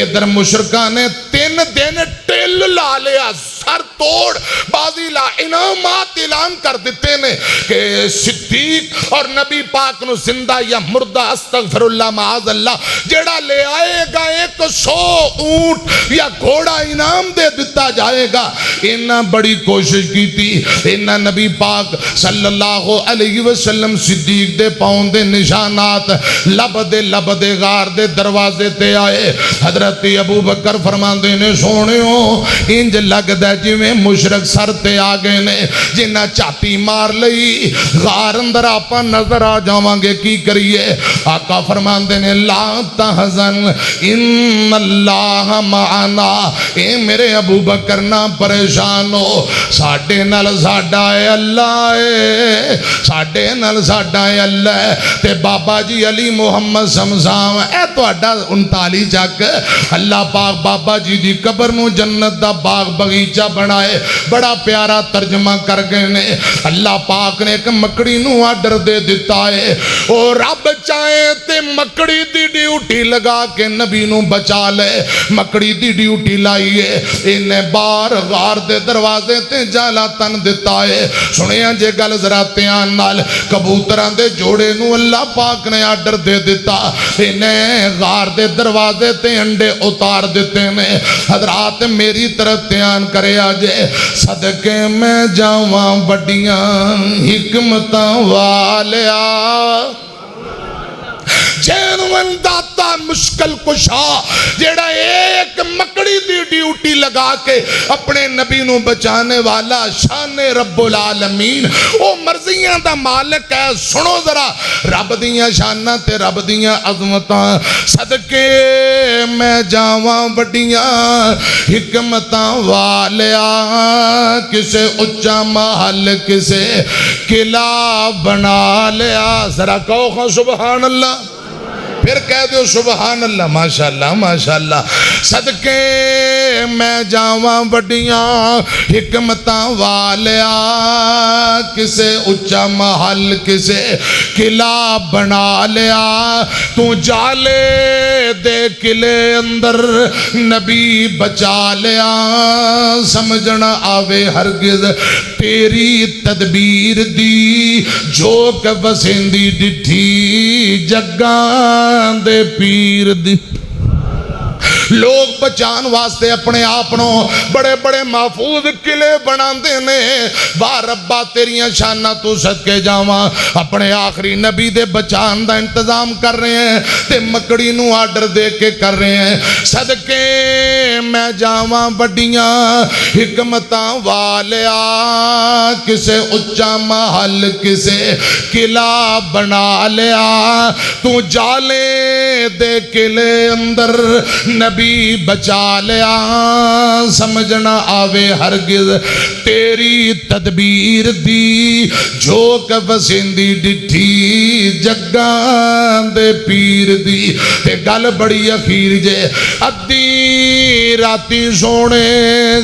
ادھر مشرکہ نے 3 دن ٹیل لا لیا، سر توڑ بازی لا، انعامات اعلان کر دیتے نے کہ صدیق اور نبی پاک نو زندہ یا مردہ استغفر اللہ معاذ اللہ جڑا لے آئے گا 100 اونٹ یا گھوڑا انعام دے دیتا جائے گا۔ انہاں بڑی کوشش کی تھی، انہاں نبی پاک صلی اللہ علیہ وسلم صدیق دے پاؤں دے نشانات لب دے غار دے دروازے تے آئے۔ حضرت ابو بکر فرماندے نے سونیوں انج لگ دے جویں مشرک سر تے آگے نے، جنہ چاتی مار لئی غار اندر آپا نظر آ جاواں گے کی کریے؟ آقا فرماندے نے لا تحزن ان اللہ معنا، اے میرے ابو بکر نہ پریشان ہو، ساڈے نال ساڈا اے اللہ اے، ساڈے نال ساڈا اے اللہ اے۔ تے بابا جی علی محمد سمسام اے تہاڈا 39 چک، اللہ پاک بابا جی دی قبر نو جنت دا باغ بغیچہ بنائے، بڑا پیارا ترجمہ کر گئے نے۔ اللہ پاک نے ایک مکڑی نو آرڈر دے دیتا ہے، اور رب چاہے تے مکڑی دی ڈیوٹی لگا کے نبی نو بچا لے، مکڑی دی ڈیوٹی لائیے، انہیں بار غار دے دروازے تے جالا تن دیتا ہے۔ سنیاں جے گل ذرا دھیان نال، کبوتران دے جوڑے نو اللہ پاک نے آرڈر دے دیتا، انہیں غار دے دروازے تے انڈے اتار دیتے ہیں۔ حضرات میری طرف دھیان کرے آجے، صدقے میں جاواں بڑیاں حکمتاں والیا، جینون داتا مشکل کشا، جیڑا ایک مکڑی دی ڈیوٹی لگا کے اپنے نبی نو بچانے والا، شان رب العالمین، او مرضیاں دا مالک ہے۔ سنو ذرا رب دیاں شاناں تے رب دیاں عظمتاں، صدقے میں جاواں بڑیاں حکمتاں والیا، کسے اچا محل کسے قلعہ بنا لیا، ذرا کہو سبحان اللہ۔ پھر کہہ دو سبحان اللہ ماشاءاللہ ماشاءاللہ صدقے میں جاواں وڈیاں حکمتاں والیا کسے اچا محل کسے قلعہ بنا لیا تو جالے دے قلعے اندر نبی بچا لیا سمجھنا آوے ہرگز تیری تدبیر دی جو کہ وسیندی ڈٹھی جگاں دے پیر دی لوگ بچان واسطے اپنے آپنوں بڑے بڑے محفوظ قلعے بنا دینے واہ ربا تیریاں شانہ تو صدقے جاواں اپنے آخری نبی دے بچان دا انتظام کر رہے ہیں تے مکڑی نو آرڈر دے کے کر رہے ہیں صدقے میں جاواں بڑیاں حکمتاں والیا کسے اچا محل کسے قلعہ بنا لیا تو جالے دے قلعے اندر نبی بچا لیا سمجھنا آوے ہرگز تیری تدبیر دی جو کہ وسیندی ڈٹھی جگاں دے پیر دی تے گل بڑی اخیر جے ادھی راتی سونے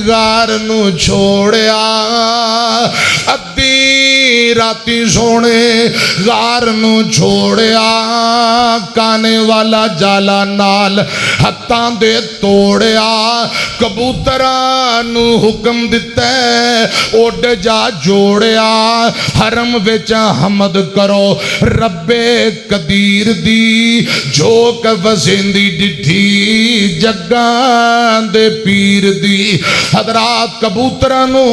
غار نو چھوڑیا ادھی راتی سونے غار نو چھوڑیا کانے والا جالا نال ہتاں دے توڑیا کبوترانو حکم دیتا ہے اوڈ جا جوڑیا حرم وچا حمد کرو رب قدیر دی جو کہ وسیندی ڈٹھی جگاں دے پیر دی حضرات کبوترانو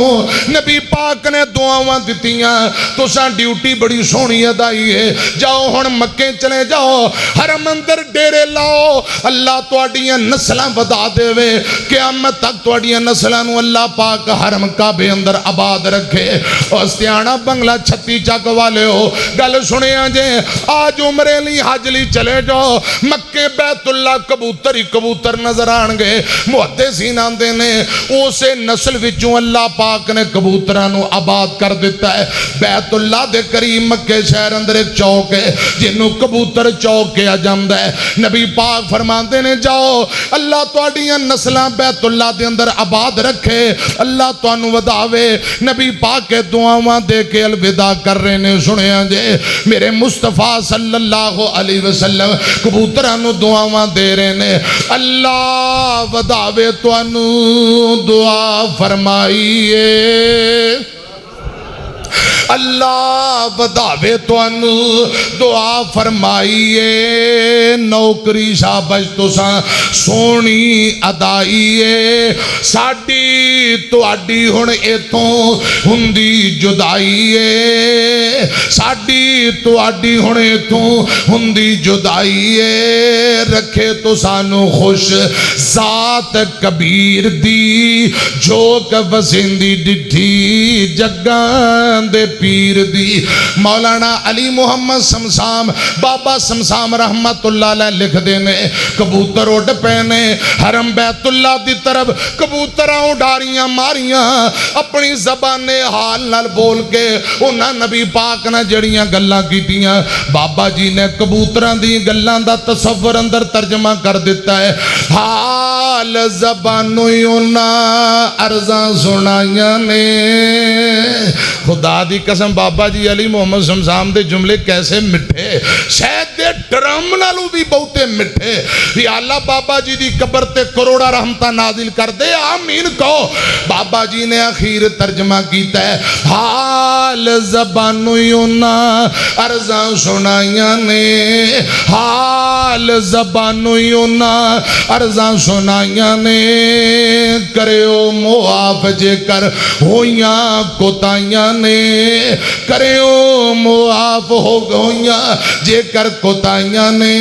نبی پاک نے دعاواں دتیاں تو ساں ڈیوٹی بڑی سونی ادائی ہے جاؤ ہن مکے چلے جاؤ حرم اندر ڈیرے لاؤ اللہ تواڈیاں نسلاں ودا دے وے قیامت تک تواڈیاں نسلاں نو اللہ پاک حرم کعبے اندر آباد رکھے استیانہ بنگلہ چھتی چک والے ہو گل سنیا جے آج عمرے لی حج لی چلے جاؤ مکے بیت اللہ کبوتر ہی کبوتر نظر آن گے محدثین آندے نے اسے نسل وچوں اللہ پاک نے کبوترانو آباد کر دیتا ہے بیت اللہ دے قریب مکے شہر اندر ایک چوک ہے جنوں کبوتر چوک کیا جامدا ہے نبی پاک فرماندے نے جاؤ اللہ تواڈیاں نسلاں بیت اللہ دے اندر آباد رکھے اللہ تانوں وداوے نبی پاک کے دعاواں دے کے الوداع کر رہے نے سنیا جے میرے مصطفیٰ صلی اللہ علیہ وسلم کبوترانوں دعاواں دے رہے نے اللہ وداوے تانوں دعا فرمائیے اللہ وداوے تانوں دعا فرمائیے نوکری شابش تساں سونی ادائیے ساڈی تواڈی ہن ایتھوں ہوندی جدائیے ساڈی تواڈی ہن ایتھوں ہوندی جدائیے رکھے تو سانو خوش ذات کبیر دی جو کہ وسیندی ڈٹھی جگاں دے پیر دی مولانا علی محمد سمسام بابا سمسام رحمت اللہ علیہ لکھ دینے کبوتر اڑ پینے حرم بیت اللہ دی طرف کبوتراں اڈاریاں ماریاں اپنی زبان حال نال بول کے انہاں نبی پاک نے جڑیاں گلاں کیتیاں بابا جی نے کبوتراں دی گلاں دا تصور اندر ترجمہ کر دیتا ہے حال زبانوں انہاں عرضاں سنائیاں نے خدا دی قسم بابا جی علی محمد شمسام دے جملے کیسے مٹھے شاید دے ڈرم نالو بھی بہتے مٹھے یا اللہ بابا جی دی قبر تے کروڑا رحمتہ نازل کر دے آمین کہو بابا جی نے اخیر ترجمہ کیتا ہے حال زبانوں یونا عرضاں سنائیاں نے حال زبانوں یونا عرضاں سنائیاں نے کریو معاف جے کر ہویاں کوتائیاں نے کریو معاف ہو گویاں جے کر کوتائیاں نے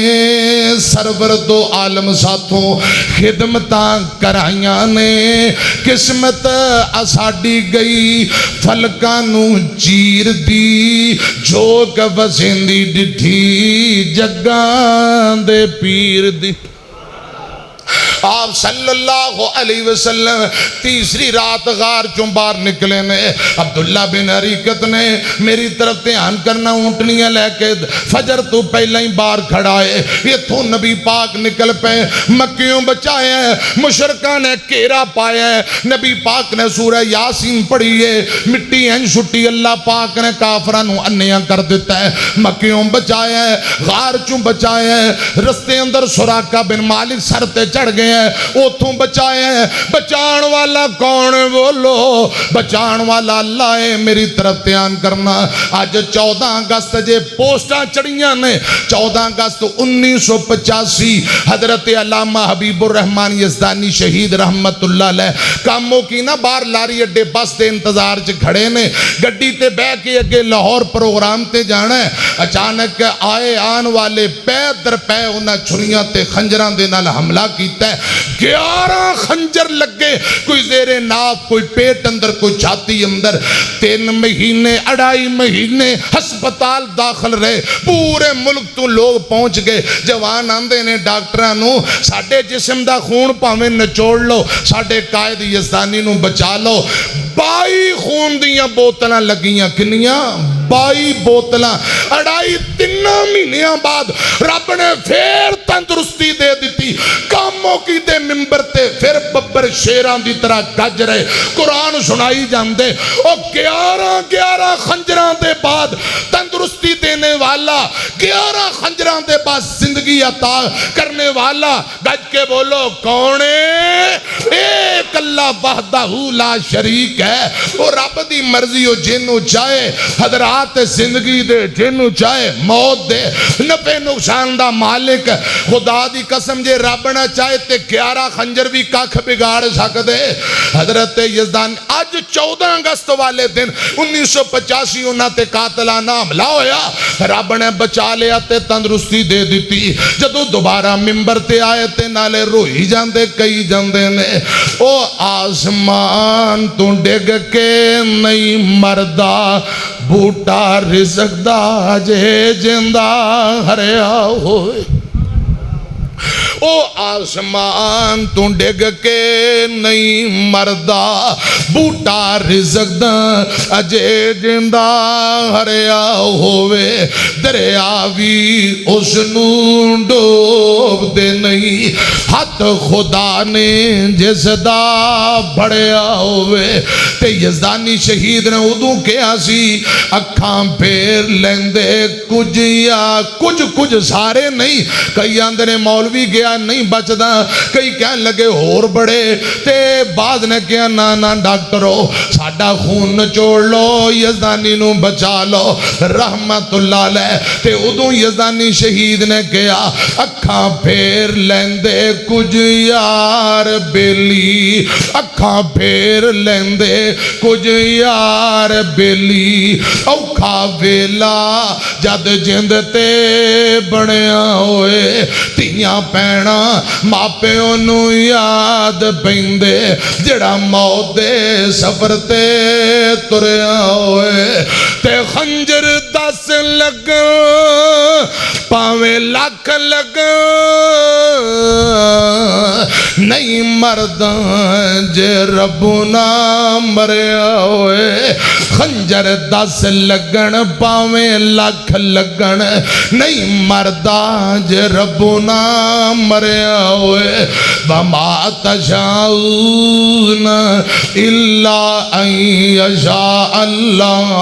سرور دو عالم ساتھوں خدمتاں کرائیاں نے قسمت اساڈی گئی فلکانو چیر دی جو کہ وسیندی ڈٹھی جگاں دے پیر دی آپ صلی اللہ علیہ وسلم تیسری رات غار چوں باہر نکلے نے، عبداللہ بن حریکت نے میری طرف دھیان کرنا، اونٹنیاں لے کے فجر تو پہلے ہی باہر کھڑا ہے، یہ تو نبی پاک نکل پے، مکیوں بچائے ہیں، مشرکاں نے گھیرا پایا ہے، نبی پاک نے سورہ یاسین پڑھی ہے، مٹی ہیں چھٹی، اللہ پاک نے کافرانوں انیاں کر دیتا ہے، مکیوں بچائے ہیں، غار چوں بچائے ہیں، رستے اندر سراقہ بن مالک سر تے چڑھ گئے ہیں، اوتھوں بچائے ہیں۔ بچان والا کون ہے بولو؟ بچان والا اللہ ہے۔ میری طرف دھیان کرنا، آج 14 اگست جے پوسٹاں چڑھیاں نے، 14 اگست 1985 حضرت علامہ حبیب الرحمن یزدانی شہید رحمت اللہ علیہ کاموں کی نا باہر لاری اڈے بس دے انتظار چ کھڑے نے، گڈی تے بہ کے اگے لاہور پروگرام تے جانا ہے، اچانک آئے آن والے پے در پے انہاں چھریاں تے خنجراں دے نال حملہ کیتا ہے، 11 خنجر لگے، کوئی زیر ناف، کوئی پیٹ اندر، کوئی چھاتی اندر، 3 مہینے 2.5 مہینے ہسپتال داخل رہے، پورے ملک تو لوگ پہنچ گئے، جوان آندے نے ڈاکٹرانوں ساڈے جسم دا خون پاویں نچوڑ لو، ساڈے قائد یزدانی نو بچا لو۔ 22 خون دیاں بوتلاں لگیاں، کنیاں 22 بوتلاں، 2.5-3 مہینیاں بعد رب نے پھر تندرستی دے دیتی، کاموں کی دے ممبر تے پھر ببر شیران دی طرح گج رہے، قرآن سنائی جاندے، اور 11 خنجران دے بعد تندرستی دینے والا، 11 خنجران دے بعد زندگی عطا کرنے والا، گج کے بولو کون ہے؟ ایک اللہ وحدہ لا شریک ہے، اور رب دی مرضی ہو جنوں چاہے حضرات زندگی دے، جنوں چاہے موت دے، نفع نقصان دا مالک، خدا دی قسم جے رب نہ چاہے تے 11 خنجر بھی کاکھ بگاڑ سکدے۔ حضرت یزدان آج 14 اگست والے دن 1985 انہاں تے قاتلانہ حملہ ہویا، رب نے بچا لیا تے تندرستی دے دیتی، جدو دوبارہ ممبر تے آئے تے نالے روئی جاندے کئی جاندے نے، او آسمان تو ڈگ کے نہیں مردہ، بوٹا رزق دا جے جندہ ہریا ہوئے، او آسمان تو ڈگ کے نہیں مردہ، بوٹا رزق دا اجے جندہ ہریا ہوئے، دریا بھی اس نو ڈوب دے نہیں، ہاتھ خدا نے جس دا بڑھیا ہوئے۔ تے یزدانی شہید نے ادوں کیا سی، اکھاں پھیر لیندے کچھ یا کچھ سارے نہیں، کئی اندر مولوی گیا نہیں بچدا، کئی کہن لگے اور بڑے، تے بعد نے کیا نا ڈاکٹرو ساڈا خون نچوڑ لو، یزدانی نو بچا لو رحمت اللہ علیہ۔ تے ادوں یزدانی شہید نے کیا، اکھاں پھیر لیندے کچھ یار بیلی، اکھاں پھیر لیندے کچھ یار بیلی، اوکھا ویلا جد جند تے بنیا ہوئے، تیاں پینا ماپیوں نو یاد پیندے، جڑا موت دے سفر تے تریا ہوئے، تے خنجر 10 لگ پاویں لاکھ لگ نہیں مرداں جے رب نہ مریا ہوئے، خنجر 10 لگن پاویں لاکھ لگن نہیں مرداں جے رب نہ مریا ہوئے، وما تشاؤون الا ان یشاء اللہ۔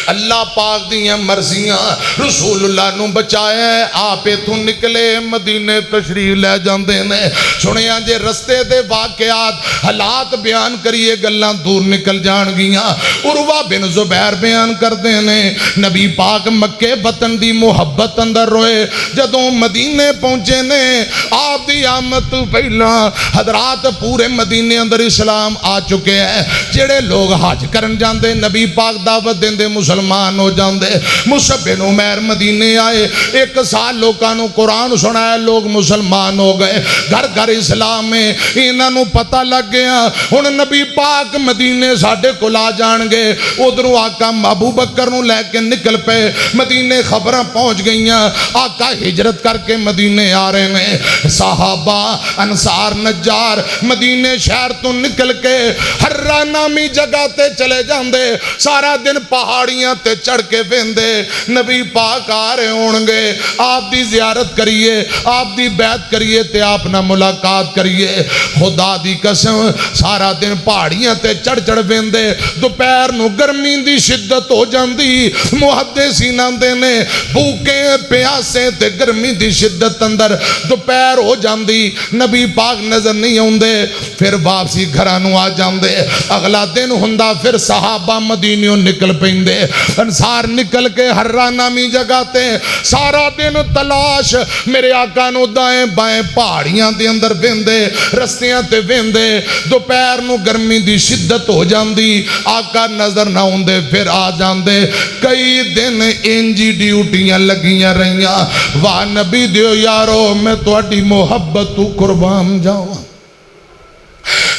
اللہ پاک دیاں مرضیاں، رسول اللہ نو بچایا ہے، آپ ایتھوں نکلے مدینے تشریف لے جاندے نے، سنیاں جے رستے دے واقعات حالات بیان کریے گلاں دور نکل جان گیاں۔ عروہ بن زبیر بیان کردے نے، نبی پاک مکے وطن دی محبت اندر روئے، جدوں مدینے پہنچے نے، آپ دی آمد تو پہلا حضرات پورے مدینے اندر اسلام آ چکے ہیں، جڑے لوگ حج کرن جاندے نبی پاک دعوت دیندے مسلمان مسلمان ہو جاندے۔ مصعب بن عمیر مدینے آئے، 1 سال لوگوں کو قرآن سنایا، لوگ مسلمان ہو گئے، گھر گھر اسلام میں انہاں نو پتہ لگ گیا ہن نبی پاک مدینے ساڈے کول آ جان گے۔ ادھروں آقا ابو بکر نو لے کے نکل پے، مدینے خبراں پہنچ گئیاں، آقا ہجرت کر کے مدینے آ رہے ہیں۔ صحابہ انصار نجار مدینے شہر تو نکل کے ہرہ نامی جگہ تے چلے جاندے، سارا دن پہاڑیاں تے چڑھ کے ویندے، نبی پاک آ رہے ہونگے، آپ دی زیارت کریے، آپ دی بیعت کریے تے آپ نہ ملاقات کریے۔ خدا دی قسم سارا دن پہاڑیاں تے چڑھ چڑھ ویندے، دوپہر نو گرمی دی شدت ہو جاندی، محدثین آندے نے بھوکے پیاسے تے گرمی دی شدت اندر دوپہر ہو جاندی، نبی پاک نظر نہیں ہوندے، پھر واپسی گھرانوں آ جاندے۔ اگلا دن ہوندا پھر صحابہ مدینیوں نکل پیندے، انصار نکل کے ہرہ نامی جگہ تے سارا دن تلاش، میرے آقا نو دائیں بائیں پہاڑیاں دے اندر ویندے، رستیاں تے ویندے، دوپہر نو گرمی دی شدت ہو جاندی، آقا نظر نہ ہوندے، پھر آ جاندے۔ کئی دن انجی ڈیوٹیاں لگیاں رہیاں، واہ نبی دیو یارو میں تواڈی محبت تو قربان جاواں،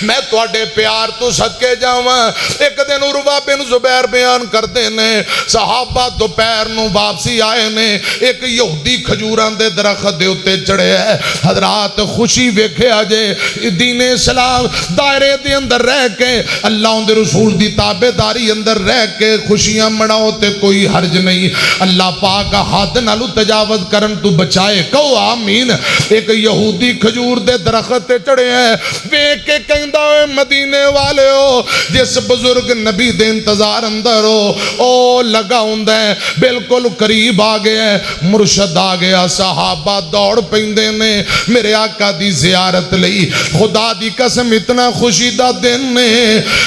میں تواڈے پیار تو صدقے جاواں۔ ایک دن عروہ بن زبیر بیان کردے نے، صحابہ دوپہر نو واپسی آئے نے، ایک یہودی کھجوراں دے درخت دے اتے چڑھے ہے، حضرات خوشی ویکھے آجے دین اسلام دائرے دے اندر رہ کے، اللہ دے رسول دی تابعداری اندر رہ کے خوشیاں مناؤ تے کوئی حرج نہیں، اللہ پاک حد نالو تجاوز کرن تو بچائے، کہو آمین۔ ایک یہودی کھجور دے درخت تے چڑھے ہیں، ویکھ کے کہیں مدینے والے ہو، جس بزرگ نبی دے انتظار اندر ہو، او لگا ہوندہ ہے، بالکل قریب آگئے ہیں، مرشد آگیا، صحابہ دوڑ پیندے نے میرے آقا دی زیارت لئی۔ خدا دی قسم اتنا خوشی دا دن نے،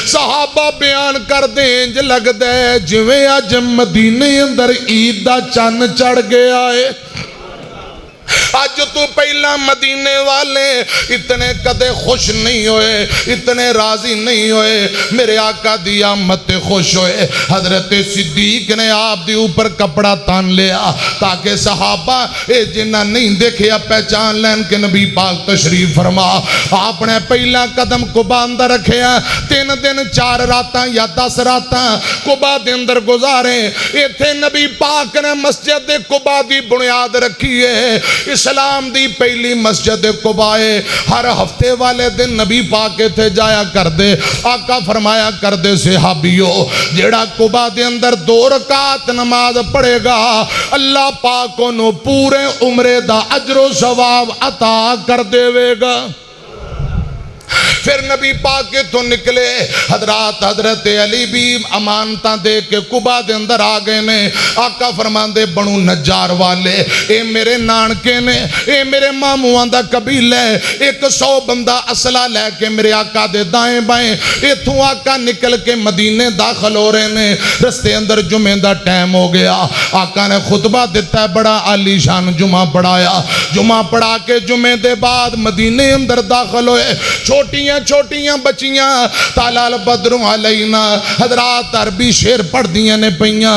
صحابہ بیان کر دیں جو لگ دے جویں آج مدینے اندر عید دا چان چڑھ گیا ہے۔ آج تو پہلا مدینے والے اتنے کدے خوش نہیں ہوئے، اتنے راضی نہیں ہوئے، میرے آقا دی آمد تے خوش ہوئے۔ حضرت صدیق نے آپ دی اوپر کپڑا تان لیا تاکہ صحابہ اے جنہ نہیں دیکھیا پہچان لین کہ نبی پاک تشریف فرما۔ آپ نے پہلا قدم قباء اندر رکھیا، 3 دن 4 راتاں یا 10 راتاں قباء دے اندر گزارے، ایتھے نبی پاک نے مسجد قباء دی بنیاد رکھی ہے۔ اسلام دی پہلی مسجد قباء، ہر ہفتے والے دن نبی پاک تھے جایا کر دے، آقا فرمایا کر دے صحابیو جیڑا قباء دے اندر 2 رکعت نماز پڑھے گا، اللہ پاک انہوں پورے عمرے دا اجر و ثواب عطا کر دے گا۔ پھر نبی پاک کے تو نکلے، حضرت علی بھی امانتاں دے کے قباء دے اندر آگئے نے، آقا فرمان دے بنو نجار والے، اے میرے نانکے نے، اے میرے ماموان دا قبیل ہے، 100 بندہ اسلحہ لے کے میرے آقا دے دائیں بائیں، ایتھوں آقا نکل کے مدینے داخل ہو رہے نے، رستے اندر جمعہ دا ٹائم ہو گیا، آقا نے خطبہ دیتا ہے، بڑا عالی شان جمعہ پڑھایا، جمعہ پڑھا کے جمعہ دے بعد مدینے اندر داخل ہوئے، چھوٹیاں بچیاں تالال بدر علینا، حضرات عربی شعر پڑھ دیاں نے پئیاں،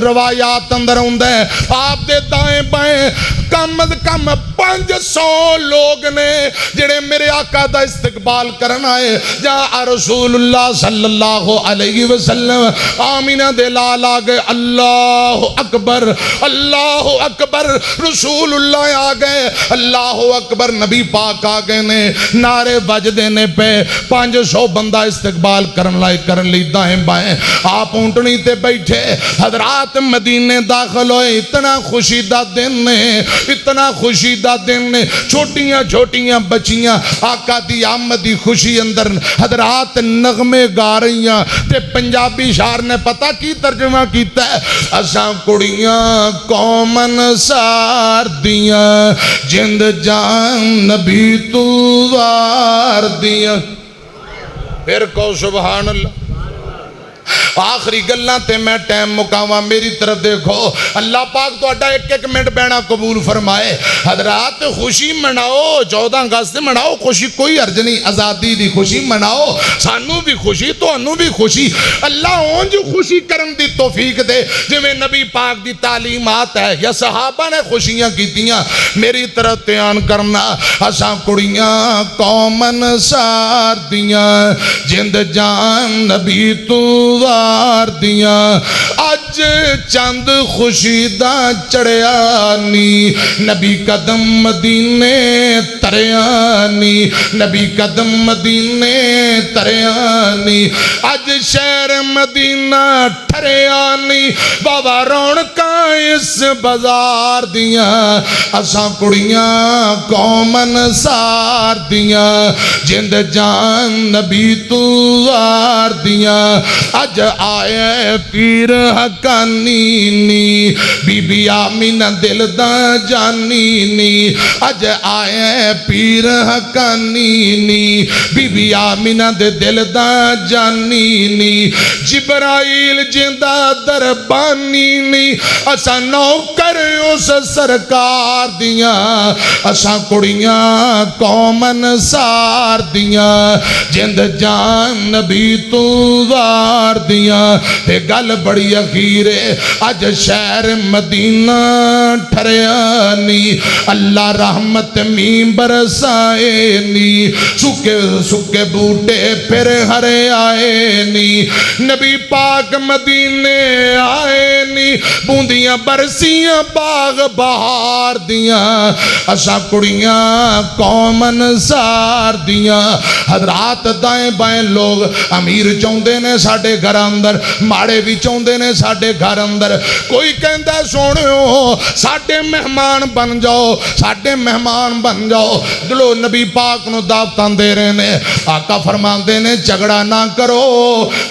روایات اندر ہوندہ ہے، آپ دے دائیں بائیں کم از کم 500 لوگ نے جڑے میرے آقا دا استقبال کرنا ہے۔ جہاں رسول اللہ صلی اللہ علیہ وسلم آمینہ دے لال آگئے، اللہ اکبر اللہ اکبر، رسول اللہ آگئے، اللہ اکبر، نبی پاک آگئے نے، نعرے بج دینے پہ 500 بندہ استقبال کرن لی دائیں بائیں، آپ اونٹنی تے بیٹھے، حضرات مدینے داخل ہوئے، اتنا خوشی دا دن نے، اتنا خوشی دا دن نے، چھوٹیاں بچیاں آقا دی آمد دی خوشی اندر حضرات نغمے گا رہیاں، تے پنجابی شعر نے پتہ کی ترجمہ کیتا ہے، اساں کڑیاں قومن سار دیاں، جند جان نبی تو وار دیاں، پھر کو سبحان اللہ۔ آخری گلاں تے میں ٹائم مکاواں میری طرف دیکھو اللہ پاک تہاڈا ایک ایک منٹ بہنا قبول فرمائے حضرات خوشی مناؤ 14 اگست مناؤ خوشی کوئی عرض نہیں آزادی دی خوشی مناؤ سانو بھی خوشی تانوں بھی خوشی اللہ اونج خوشی کرن دی توفیق دے جویں نبی پاک دی تعلیمات ہے یا صحابہ نے خوشیاں کیتیاں میری طرف دھیان کرنا اساں کڑیاں قوم انصار دیاں جند جان نبی تو وار دیاں اج چند خوشی دا چڑھیا نی نبی قدم مدینے تریا نی نبی قدم مدینے تریا نی اج شہر مدینہ ٹھریا نی بابا رونقاں اس بازار دیاں اساں کڑیاں قوم انصار دیاں جند جان نبی تو وار دیاں اج آئے پیر حقانی نی بی بی آمینہ دل دا جانی نی اج آئے پیر حقانی نی بی بی آمینہ دے دل دا جانی نی جبرائیل جندہ دربانی نی اسا نوکر اس سرکار دیاں اسا کڑیاں قوم انصار دیاں جند جان نبی تو وار دیاں تے گل بڑی اخیر ہے اج شہر مدینہ ٹھریا نی اللہ رحمت میم برسائے نی سکے بوٹے پھر ہرے آئے نی نبی پاک مدینے آئے نی بوندیاں برسیاں باغ بہار دیاں اسا کڑیاں قوم انصار دیاں حضرات دائیں بائیں لوگ امیر چوندے نے ساڑھے گھر اندر ماڑے بھی چوندے نے ساڑھے گھر اندر کوئی کہندہ سونیو ساڑھے مہمان بن جاؤ ساڑھے مہمان بن جاؤ دلو نبی پاک نو دعوتاں دے رہے نے آقا فرماندے نے جھگڑا نہ کرو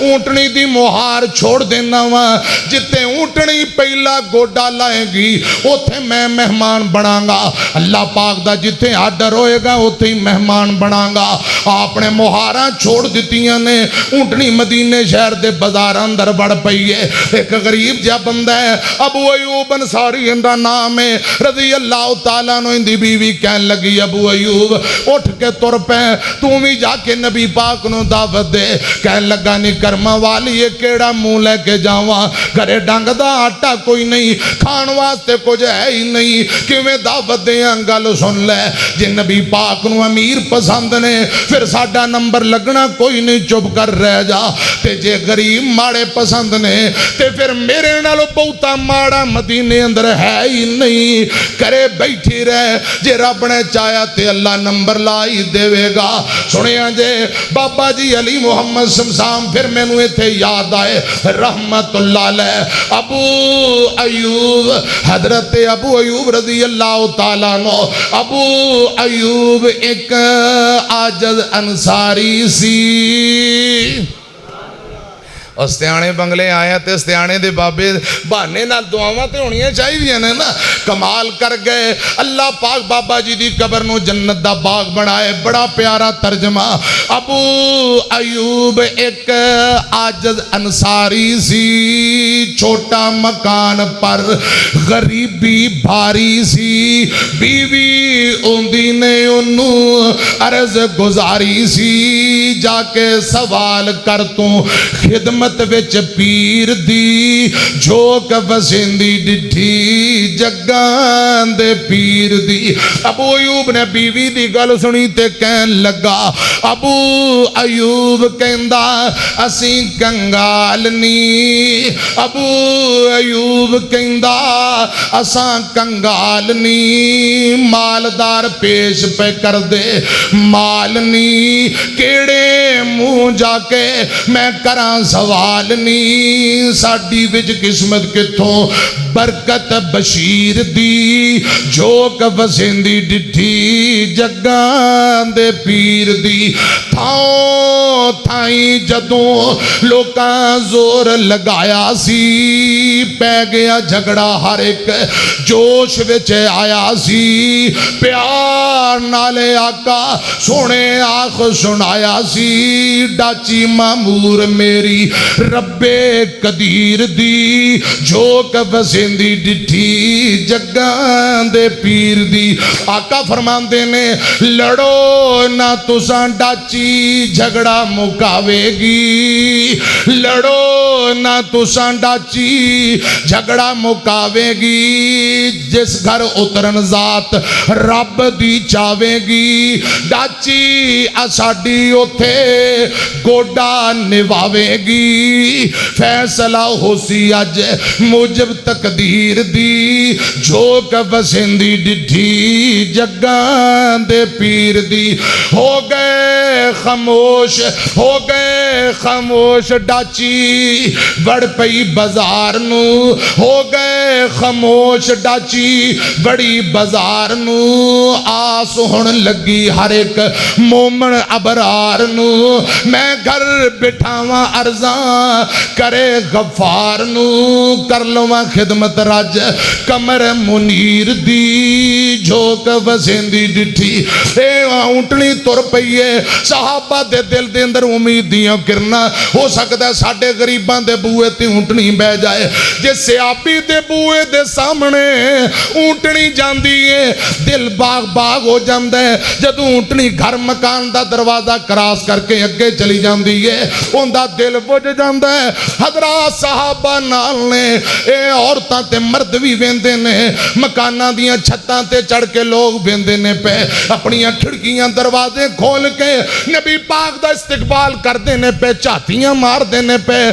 اونٹنی دی مہار چھوڑ دینا وہاں جتے اونٹنی پہلا گوڑا لائے گی اوتھے میں مہمان بنا گا اللہ پاک دا جتے آڈر ہوئے گا اوتھے مہمان بنا گا آپ نے مہاراں چھوڑ دیتیاں نے اونٹنی مدینے شہر دے بازار اندر بڑھ پئی ہے ایک غریب جا بندہ ہے ابو ایوب انصاری اندہ نام ہے رضی اللہ تعالیٰ نو اندی بیوی کہن لگی ابو ایوب اٹھ کے تر پہ تو بھی جا کے نبی پاک نو دعوت دے کہن لگا نی کرما والی یہ کیڑا منہ لے کے جاواں گھرے ڈنگ دا آٹا کوئی نہیں کھان واسطے کچھ ہے ہی نہیں کیویں دعوت دے گل سن لے جے نبی پاک نو امیر پسند نے پھر ساڈا نمبر لگنا کوئی نہیں چپ کر رہ جا تے جے غریب ماڑے پسند نے تے پھر میرے نالو بہتا ماڑا مدینے اندر ہے ہی نہیں کرے بیٹھی رہ جے رب نے چاہیا تے اللہ نمبر لائی دے گا سنیا جے بابا جی علی محمد سمسام پھر میں نوے تھے یاد آئے رحمت اللہ علیہ ابو ایوب حضرت ابو ایوب رضی اللہ تعالیٰ نو ابو ایوب ایک عاجز انصاری سی استیانے بنگلے آیا تے استیانے دے بابے بہانے نال دعاواں تے ہونیاں چاہیے نا کمال کر گئے اللہ پاک بابا جی دی قبر نو جنت دا باغ بنائے بڑا پیارا ترجمہ ابو ایوب ایک عاجز انصاری سی چھوٹا مکان پر غریبی بھاری سی بیوی اوندی نے انہوں عرض گزاری سی جا کے سوال کر تو خدمت وچ پیر دی جھوک وسیندی ڈٹھی جگان دے پیر دی ابو ایوب نے بیوی دی گل سنی تے کہن لگا ابو ایوب کہندا اسی کنگال نی ابو ایوب کہندا اساں کنگال نی مالدار پیش پہ کر دے مال نی کیڑے منہ جا کے میں کراں سوال نی ساڈی وچ قسمت کتھوں برکت بشیر دی جھوک وسیندی ڈٹھی جگاں دے پیر دی ਥਾਂ ਥਾਈ ਜਦੋਂ ਲੋਕਾਂ ਜ਼ੋਰ ਲਗਾਇਆ ਸੀ ਪੈ ਗਿਆ ਝਗੜਾ ਹਰ ਇੱਕ ਜੋਸ਼ ਵਿੱਚ ਆਇਆ ਸੀ ਪਿਆਰ ਨਾਲ ਆਕਾ ਸੋਹਣੇ ਆਖ ਸੁਣਾਇਆ ਸੀ ਡਾਚੀ ਮਾਮੂਰ ਮੇਰੀ ਰੱਬੇ ਕਦੀਰ ਦੀ ਝੋਕ ਵਸਿੰਦੀ ਡਿੱਠੀ ਜੱਗਾਂ ਦੇ ਪੀਰ ਦੀ ਆਕਾ ਫਰਮਾਉਂਦੇ ਨੇ ਲੜੋ ਨਾ ਤੁਸਾਂ ਡਾਚੀ ਝਗੜਾ ਮੁਕਾਵੇਗੀ ਲੜੋ ਨਾ ਤੁਸਾਂ ਡਾਚੀ ਝਗੜਾ ਮੁਕਾਵੇਗੀ ਜਿਸ ਘਰ ਉਤਰਨ ਜ਼ਾਤ ਰੱਬ ਦੀ ਚਾਵੇਗੀ ਡਾਚੀ ਆ ਸਾਡੀ ਉਥੇ ਗੋਡਾ ਨਿਭਾਵੇਗੀ ਫੈਸਲਾ ਹੋਸੀ ਅੱਜ ਮੁਜਬ ਤਕਦੀਰ ਦੀ ਝੋਕ ਵਸਿੰਦੀ ਡਿੱਠੀ ਜੱਗਾਂ ਦੇ ਪੀਰ ਦੀ ਹੋ ਗਏ ਖਾਮੋਸ਼ ਡਾਚੀ ਵੜ ਪਈ ਬਾਜ਼ਾਰ ਨੂੰ ਹੋ ਗਏ ਖਾਮੋਸ਼ ਡਾਚੀ ਬੜੀ ਬਾਜ਼ਾਰ ਨੂੰ ਆਸ ਹੁਣ ਲੱਗੀ ਹਰ ਇੱਕ ਮੋਮਨ ਅਬਰਾਰ ਨੂੰ ਮੈਂ ਘਰ ਬਿਠਾਵਾਂ ਅਰਜ਼ਾਂ ਕਰੇ ਗਫਾਰ ਨੂੰ ਕਰ ਲਵਾਂ ਖਿਦਮਤ ਰੱਜ ਕਮਰ ਮੁਨੀਰ ਦੀ ਝੋਕ ਵਸਿੰਦੀ ਡਿੱਠੀ ਇਹ ਊਂਟਣੀ ਤੁਰ ਪਈਏ ਸਹਾਬਾ ਦੇ ਦਿਲ ਦੇ ਅੰਦਰ ਉਮੀਦ ਦੀਆਂ ਕਿਰਨਾਂ ਹੋ ਸਕਦਾ ਸਾਡੇ ਗਰੀਬਾਂ ਦੇ ਬੂਏ ਤੇ ਊਂਟਣੀ ਬਹਿ ਜਾਏ ਜੇ ਸਿਆਪੀ ਦੇ ਬੂਏ ਦੇ ਸਾਹਮਣੇ ਊਂਟਣੀ ਜਾਂਦੀ ਏ ਦਿਲ ਬਾਗ ਹੋ ਜਾਂਦਾ ਹੈ ਜਦੋਂ ਊਂਟਣੀ ਘਰ ਮਕਾਨ ਦਾ ਦਰਵਾਜ਼ਾ ਕਰਾਸ ਕਰਕੇ ਅੱਗੇ ਚਲੀ ਜਾਂਦੀ ਏ ਉਹਦਾ ਦਿਲ ਬੁੱਝ ਜਾਂਦਾ ਹੈ ਹਜ਼ਰਤ ਸਹਾਬਾ ਨਾਲ ਨੇ ਇਹ ਔਰਤਾਂ ਤੇ ਮਰਦ ਵੀ ਵੇਂਦੇ ਨੇ ਮਕਾਨਾਂ ਦੀਆਂ ਛੱਤਾਂ ਤੇ ਚੜ ਕੇ ਲੋਕ ਵੇਂਦੇ ਨੇ ਪਏ ਆਪਣੀਆਂ ਖਿੜਕੀਆਂ ਦਰਵਾਜ਼ੇ ਖੋਲ ਕੇ ਨਬੀ ਪਾਕ ਦਾ ਇਸਤਕਬਾਲ ਕਰਦੇ ਨੇ ਪਏ ਝਾਤੀਆਂ ਮਾਰਦੇ ਨੇ ਪਏ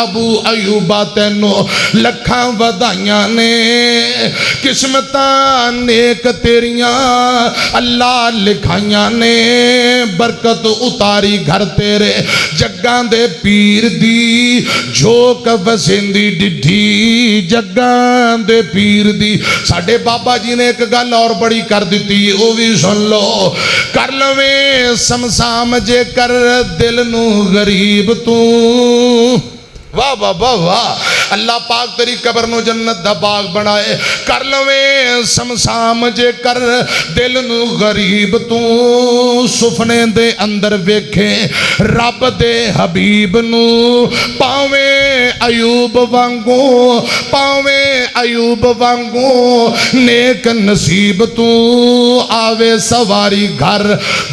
ابو ایوبا تینو لکھاں ودائیاں نے قسمتاں نیک تیریاں اللہ لکھائیاں نے برکت اتاری گھر تیرے جگاں دے پیر دی جھوک وسیندی ڈڈھی جگاں دے پیر دی ساڑھے بابا جی نے ایک گل اور بڑی کر دیتی وہ بھی سن لو کر لویں سمسام جے کر دل نو غریب تو واہ واہ واہ واہ اللہ پاک تیری قبر نو جنت دا باغ بنائے کر لویں سمسام جے کر دل نو غریب تو سفنے دے اندر ویکھے رب دے حبیب نو پاویں ایوب وانگو پاویں ایوب وانگو نیک نصیب تو آوے سواری گھر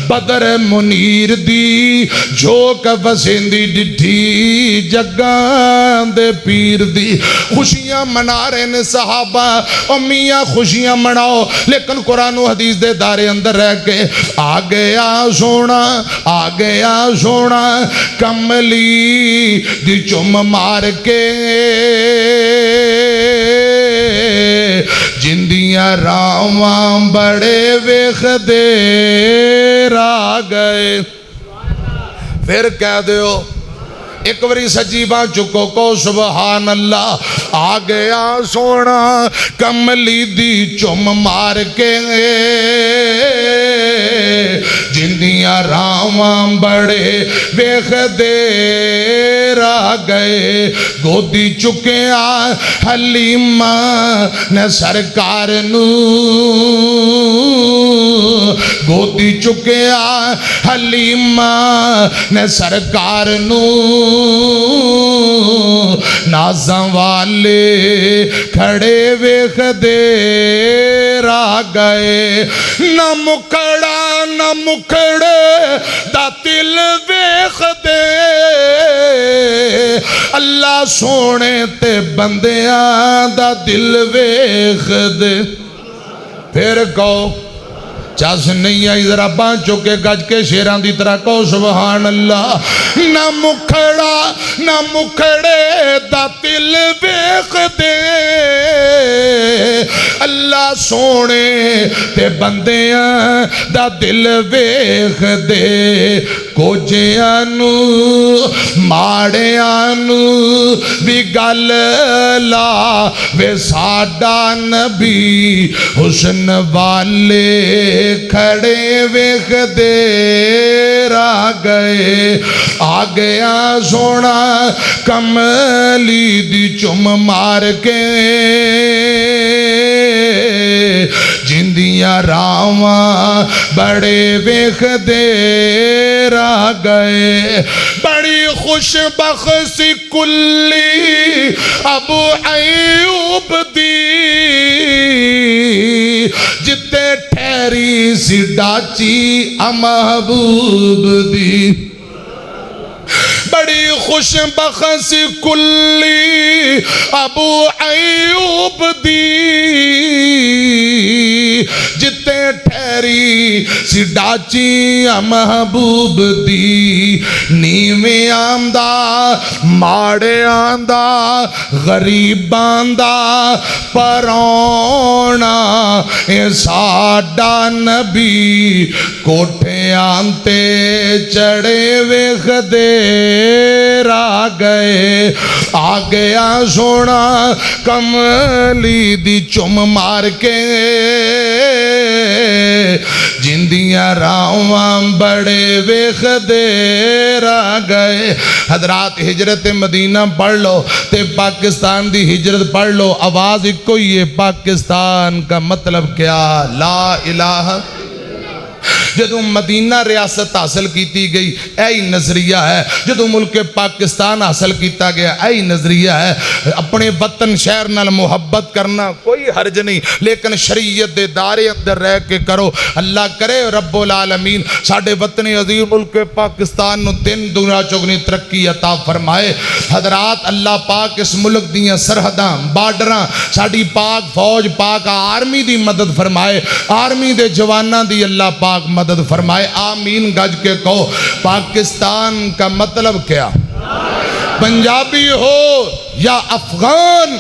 بدر منیر دی جھوک وسیندی ڈڈھی جگاں دے پیر دی خوشیاں منا رہے نے صحابہ او میاں خوشیاں مناؤ لیکن قرآن و حدیث دے دارے اندر رہ کے آ گیا سونا کملی دی چم مار کے جندیاں راواں بڑے ویخ دیر آ گئے پھر کہہ دیو ایک وری سجی بان چکو کو سبحان اللہ آ گیا سونا کملی دی چم مار کے جندیاں راواں بڑے ویخ دیر آ گئے گودی چکے آ حلیمہ نے سرکار نو گودی چکے آ حلیمہ نے سرکار نو نازاں والے کھڑے ویخ دیر آ گئے نہ مکھڑے دا دل ویخ دے اللہ سونے تے بندیاں دا دل ویخ دے پھر کہو چاس نہیں آئی ذرا بان چکے گج کے شیران دی طرح کہو سبحان اللہ نہ مکھڑے دا دل ویخ دے اللہ سونے تے بندیاں دا دل ویخ دے کوجیاں نو ماڑیاں نو بھی گل لا وے ساڈا نبی حسن والے کھڑے ویخ دیر آ گیا سونا کملی دی چم مار کے جندیاں راواں بڑے ویخ دیر آ گئے بڑی خوش بخشی کلی ابو ایوب دی جتے ٹھہری سی ڈاچی محبوب دی بڑی خوش بخش کلی ابو ایوب دی جتے ٹھہری سی ڈاچی محبوب دی نیویں آمدہ ماڑے آندہ غریب آندہ پرونا اے ساڈا نبی کوٹھے آنتے چڑے ویخ دیر آ گیا سونا کملی دی چم مار کے جندیاں راواں بڑے ویخ دیر آ گئے حضرات ہجرت مدینہ پڑھ لو تے پاکستان دی ہجرت پڑھ لو آواز ایک کوئی ہے پاکستان کا مطلب کیا لا الہ جدو مدینہ ریاست حاصل کیتی گئی ایہی نظریہ ہے جدو ملک پاکستان حاصل کیتا گیا ایہی نظریہ ہے اپنے وطن شہر نال محبت کرنا کوئی حرج نہیں لیکن شریعت دے دارے اندر رہ کے کرو اللہ کرے رب العالمین ساڑھے وطن عظیم ملک پاکستان نو دن دنیا چگنی ترقی عطا فرمائے حضرات اللہ پاک اس ملک دیاں سرحداں بارڈراں ساڑھی پاک فوج پاک آرمی دی مدد فرمائے آرمی دے جواناں دی اللہ پاک مدد فرمائے آمین گج کے کہو پاکستان کا مطلب کیا پنجابی ہو یا افغان،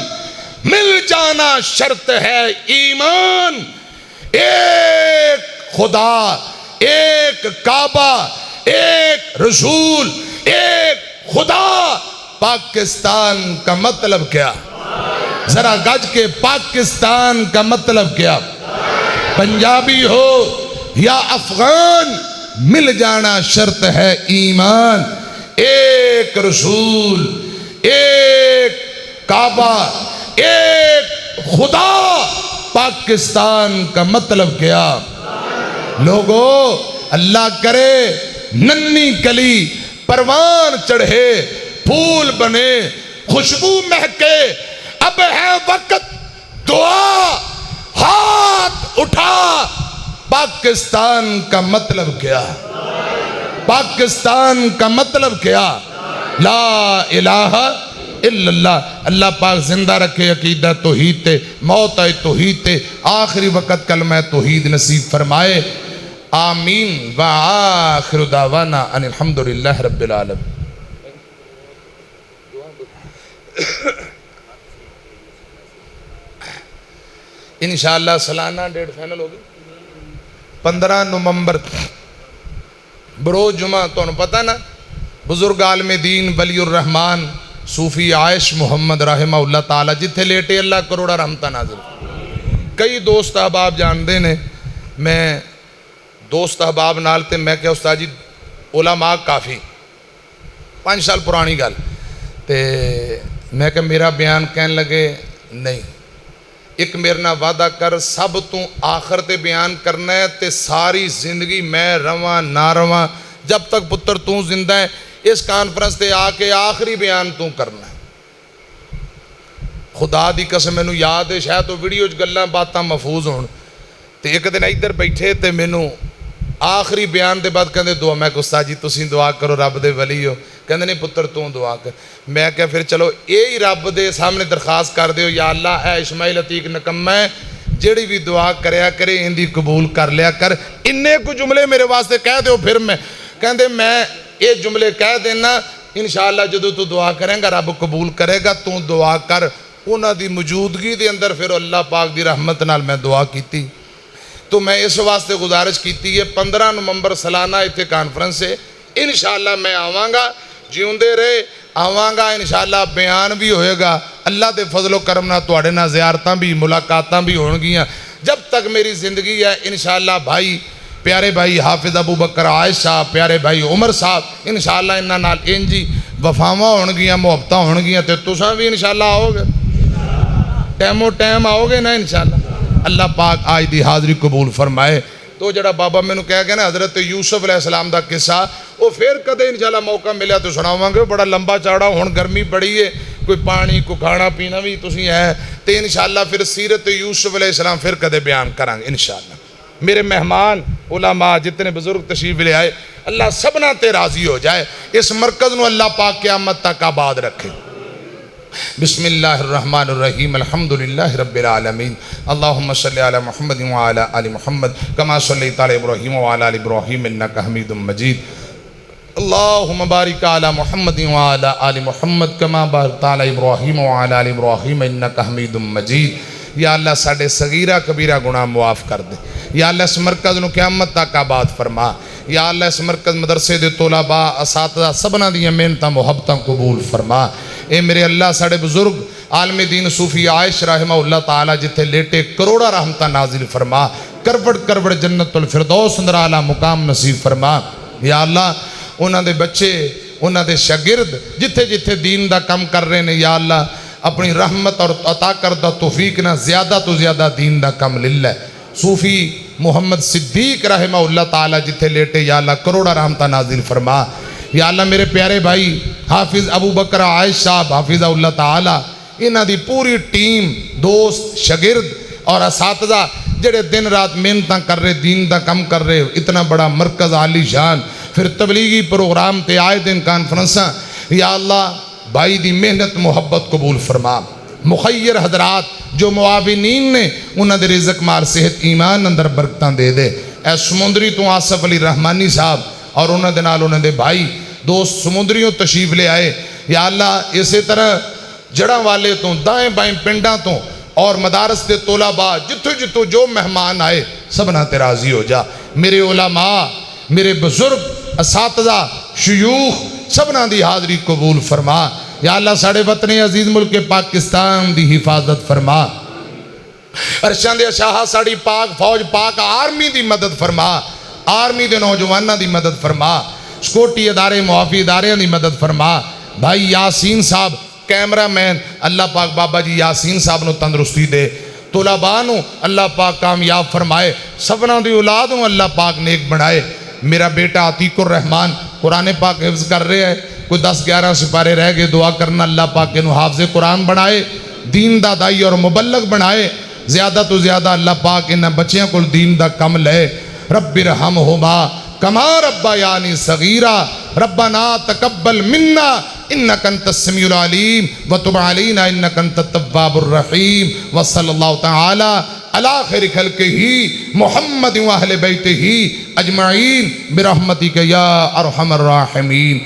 مل جانا شرط ہے ایمان۔ ایک خدا، ایک کعبہ، ایک رسول، ایک خدا۔ پاکستان کا مطلب کیا؟ ذرا گج کے پاکستان کا مطلب کیا؟ پنجابی ہو یا افغان، مل جانا شرط ہے ایمان۔ ایک رسول، ایک کعبہ، ایک خدا۔ پاکستان کا مطلب کیا؟ لوگو اللہ کرے ننھی کلی پروان چڑھے، پھول بنے، خوشبو مہکے، اب ہے وقت دعا، ہاتھ اٹھا۔ پاکستان کا مطلب کیا؟ پاکستان کا مطلب کیا؟ لا الہ الا اللہ۔ اللہ پاک زندہ رکھے عقیدہ توحید تے، موت آئے توحید تے، آخری وقت کلمہ توحید نصیب فرمائے، آمین۔ وآخر دعوانا ان الحمدللہ رب العالمین۔ انشاءاللہ سالانہ ڈیٹ فائنل ہوگی 15 نومبر بروز جمعہ۔ تو پتہ نا بزرگ عالم دین ولی الرحمن صوفی عائش محمد رحمہ اللہ تعالی جتھے لیٹے اللہ کروڑا رحمتہ نازل۔ کئی دوست احباب جاندے نے، میں دوست احباب نالتے میں کہ استاد جی علماء کافی 5 سال پرانی گل تے میں کہ میرا بیان کہن لگے نہیں، ایک میرے نہ وعدہ کر سب تو آخر تے بیان کرنا ہے تے ساری زندگی میں رواں نہ رواں جب تک پتر تو زندہ ہے اس کانفرنس تے آ کے آخری بیان تو کرنا ہے۔ خدا دی قسم مینوں یاد ہے شاید تو ویڈیو چ گلاں باتاں محفوظ ہون تے ایک دن ادھر بیٹھے تے مینوں آخری بیان دے بعد کہندے دعا، میں کہ استاد جی تسی دعا کرو رب دے ولی ہو، کہندے نہیں پتر تو دعا کر۔ میں کہ پھر چلو یہی رب دے سامنے درخواست کر دیو، یا اللہ اے اسماعیل عتیق نکمہ ہے جیڑی بھی دعا کریا کرے اندی قبول کر لیا کر، اننے کو جملے میرے واسطے کہہ دیو۔ پھر میں کہندے میں یہ جملے کہہ دینا انشاءاللہ جدو تو دعا کریں گا رب قبول کرے گا، تو دعا کر۔ انہاں دی موجودگی دے اندر پھر اللہ پاک دی رحمت نال میں دعا کیتی۔ تو میں اس واسطے گزارش کیتی ہے 15 نومبر سالانہ ایتھے کانفرنس ہے، انشاءاللہ میں آواں گا، جیوندے رہے آواں گا، انشاءاللہ بیان بھی ہوئے گا، اللہ دے فضل و کرم نہ تواڈے نال زیارتاں بھی ملاقاتاں بھی ہون گیاں۔ جب تک میری زندگی ہے انشاءاللہ بھائی پیارے بھائی حافظ ابو بکر عائش صاحب، پیارے بھائی عمر صاحب، انشاءاللہ انہاں نال انجی وفاواں ہون گیاں، محبتاں ہون گیاں تے تساں بھی انشاءاللہ آؤ گے، ٹائمو ٹائم آؤ گے نا انشاءاللہ۔ اللہ پاک آج دی حاضری قبول فرمائے۔ تو جڑا بابا میں نے کہا کہ نا حضرت یوسف علیہ السلام دا قصہ وہ پھر کدے انشاءاللہ موقع ملیا تو سناواں گے، بڑا لمبا چوڑا، ہن گرمی بڑی ہے، کوئی پانی کو کھانا پینا بھی تسی ہے تے انشاءاللہ پھر سیرت یوسف علیہ السلام پھر کدے بیان کریں گے انشاءاللہ۔ میرے مہمان علماء جتنے بزرگ تشریف لے آئے اللہ سبنا تے راضی ہو جائے، اس مرکز نو اللہ پاک قیامت تک آباد رکھے۔ بسم اللہ الرحمن الرحیم الحمدللہ رب العالمین اللہم صلی علی محمد وعلی آل محمد کما صلیت علی ابراہیم وعلی آل ابراہیم انکا حمید مجید اللہم بارک علی محمد وعلی آل محمد کما بارکت علی ابراہیم وعلی آل ابراہیم انکا حمید مجید۔ یا اللہ ساڑھے صغیرہ کبیرہ گناہ معاف کر دے، یا اللہ اس مرکز نو قیامت تک آباد فرما، یا اللہ اس مرکز مدرسے دے طلباء اساتذہ سبنا دیا محنتاں محبتاں قبول فرما۔ اے میرے اللہ ساڑھے بزرگ عالم دین صوفی عائش رحمہ اللہ تعالی جتھے لیٹے کروڑا رحمتہ نازل فرما، کروڑ کروڑ جنت الفردوس اندر اعلیٰ مقام نصیب فرما۔ یا اللہ انہاں دے بچے انہاں دے شاگرد جتھے جتھے دین دا کم کر رہے ہیں یا اللہ اپنی رحمت اور عطا کردہ توفیق نہ زیادہ تو زیادہ دین دا کم للہ۔ صوفی محمد صدیق رحمہ اللہ تعالی جتھے لیٹے یا اللہ کروڑا رحمتہ نازل فرما۔ یا اللہ میرے پیارے بھائی حافظ ابو بکر عائش صاحب حافظہ اللہ تعالی انہاں دی پوری ٹیم دوست شاگرد اور اساتذہ جڑے دن رات محنتاں کر رہے دین دا کم کر رہے، اتنا بڑا مرکز عالی شان، پھر تبلیغی پروگرام تے آئے دن کانفرنساں، یا اللہ بھائی دی محنت محبت قبول فرما۔ مخیر حضرات جو معاونین نے انہاں دے رزق مار صحت ایمان اندر برکتاں دے دے۔ اے سمندری تو آصف علی رحمانی صاحب اور انہاں دے نال انہاں دے بھائی دوست سمندریوں تشریف لے آئے، یا اللہ اسی طرح جڑاں والے تو دائیں بائیں پنڈاں تو اور مدارس تے طلباء جتھو جتھو جو مہمان آئے سبنا تے راضی ہو جا. میرے علماء، میرے بزرگ، اساتذہ، شیوخ سبنا دی حاضری قبول فرما. یا اللہ ساڑے وطن عزیز ملک پاکستان دی حفاظت فرما. عرشاں دے شاہ ساڑی پاک فوج پاک آرمی دی مدد فرما. آرمی دے نوجوانہ دی مدد فرما. سکوٹی ادارے معافی ادارے دی مدد فرما. بھائی یاسین صاحب کیمرہ مین، اللہ پاک بابا جی یاسین صاحب نو تندرستی دے. طلباء نو اللہ پاک کامیاب فرمائے. سبنا دی اولادوں اللہ پاک نیک بنائے. میرا بیٹا عتیق الرحمن قرآن پاک حفظ کر رہے ہیں، کوئی 10-11 سپارے رہ گئے، دعا کرنا اللہ پاک انہوں حافظ قرآن بنائے، دین دا دائی اور مبلغ بنائے. زیادہ تو زیادہ اللہ پاک انہاں بچیاں کو دین دا کم لے. رب ارحمہما کما ربیانی صغیرا ربنا تقبل منا انک انت السمیع العلیم وتب علینا انک انت التواب الرحیم. وصلی اللہ تعالی علی خیر خلقہ محمد و اہل بیتہ اجمعین برحمتک یا ارحم الراحمین.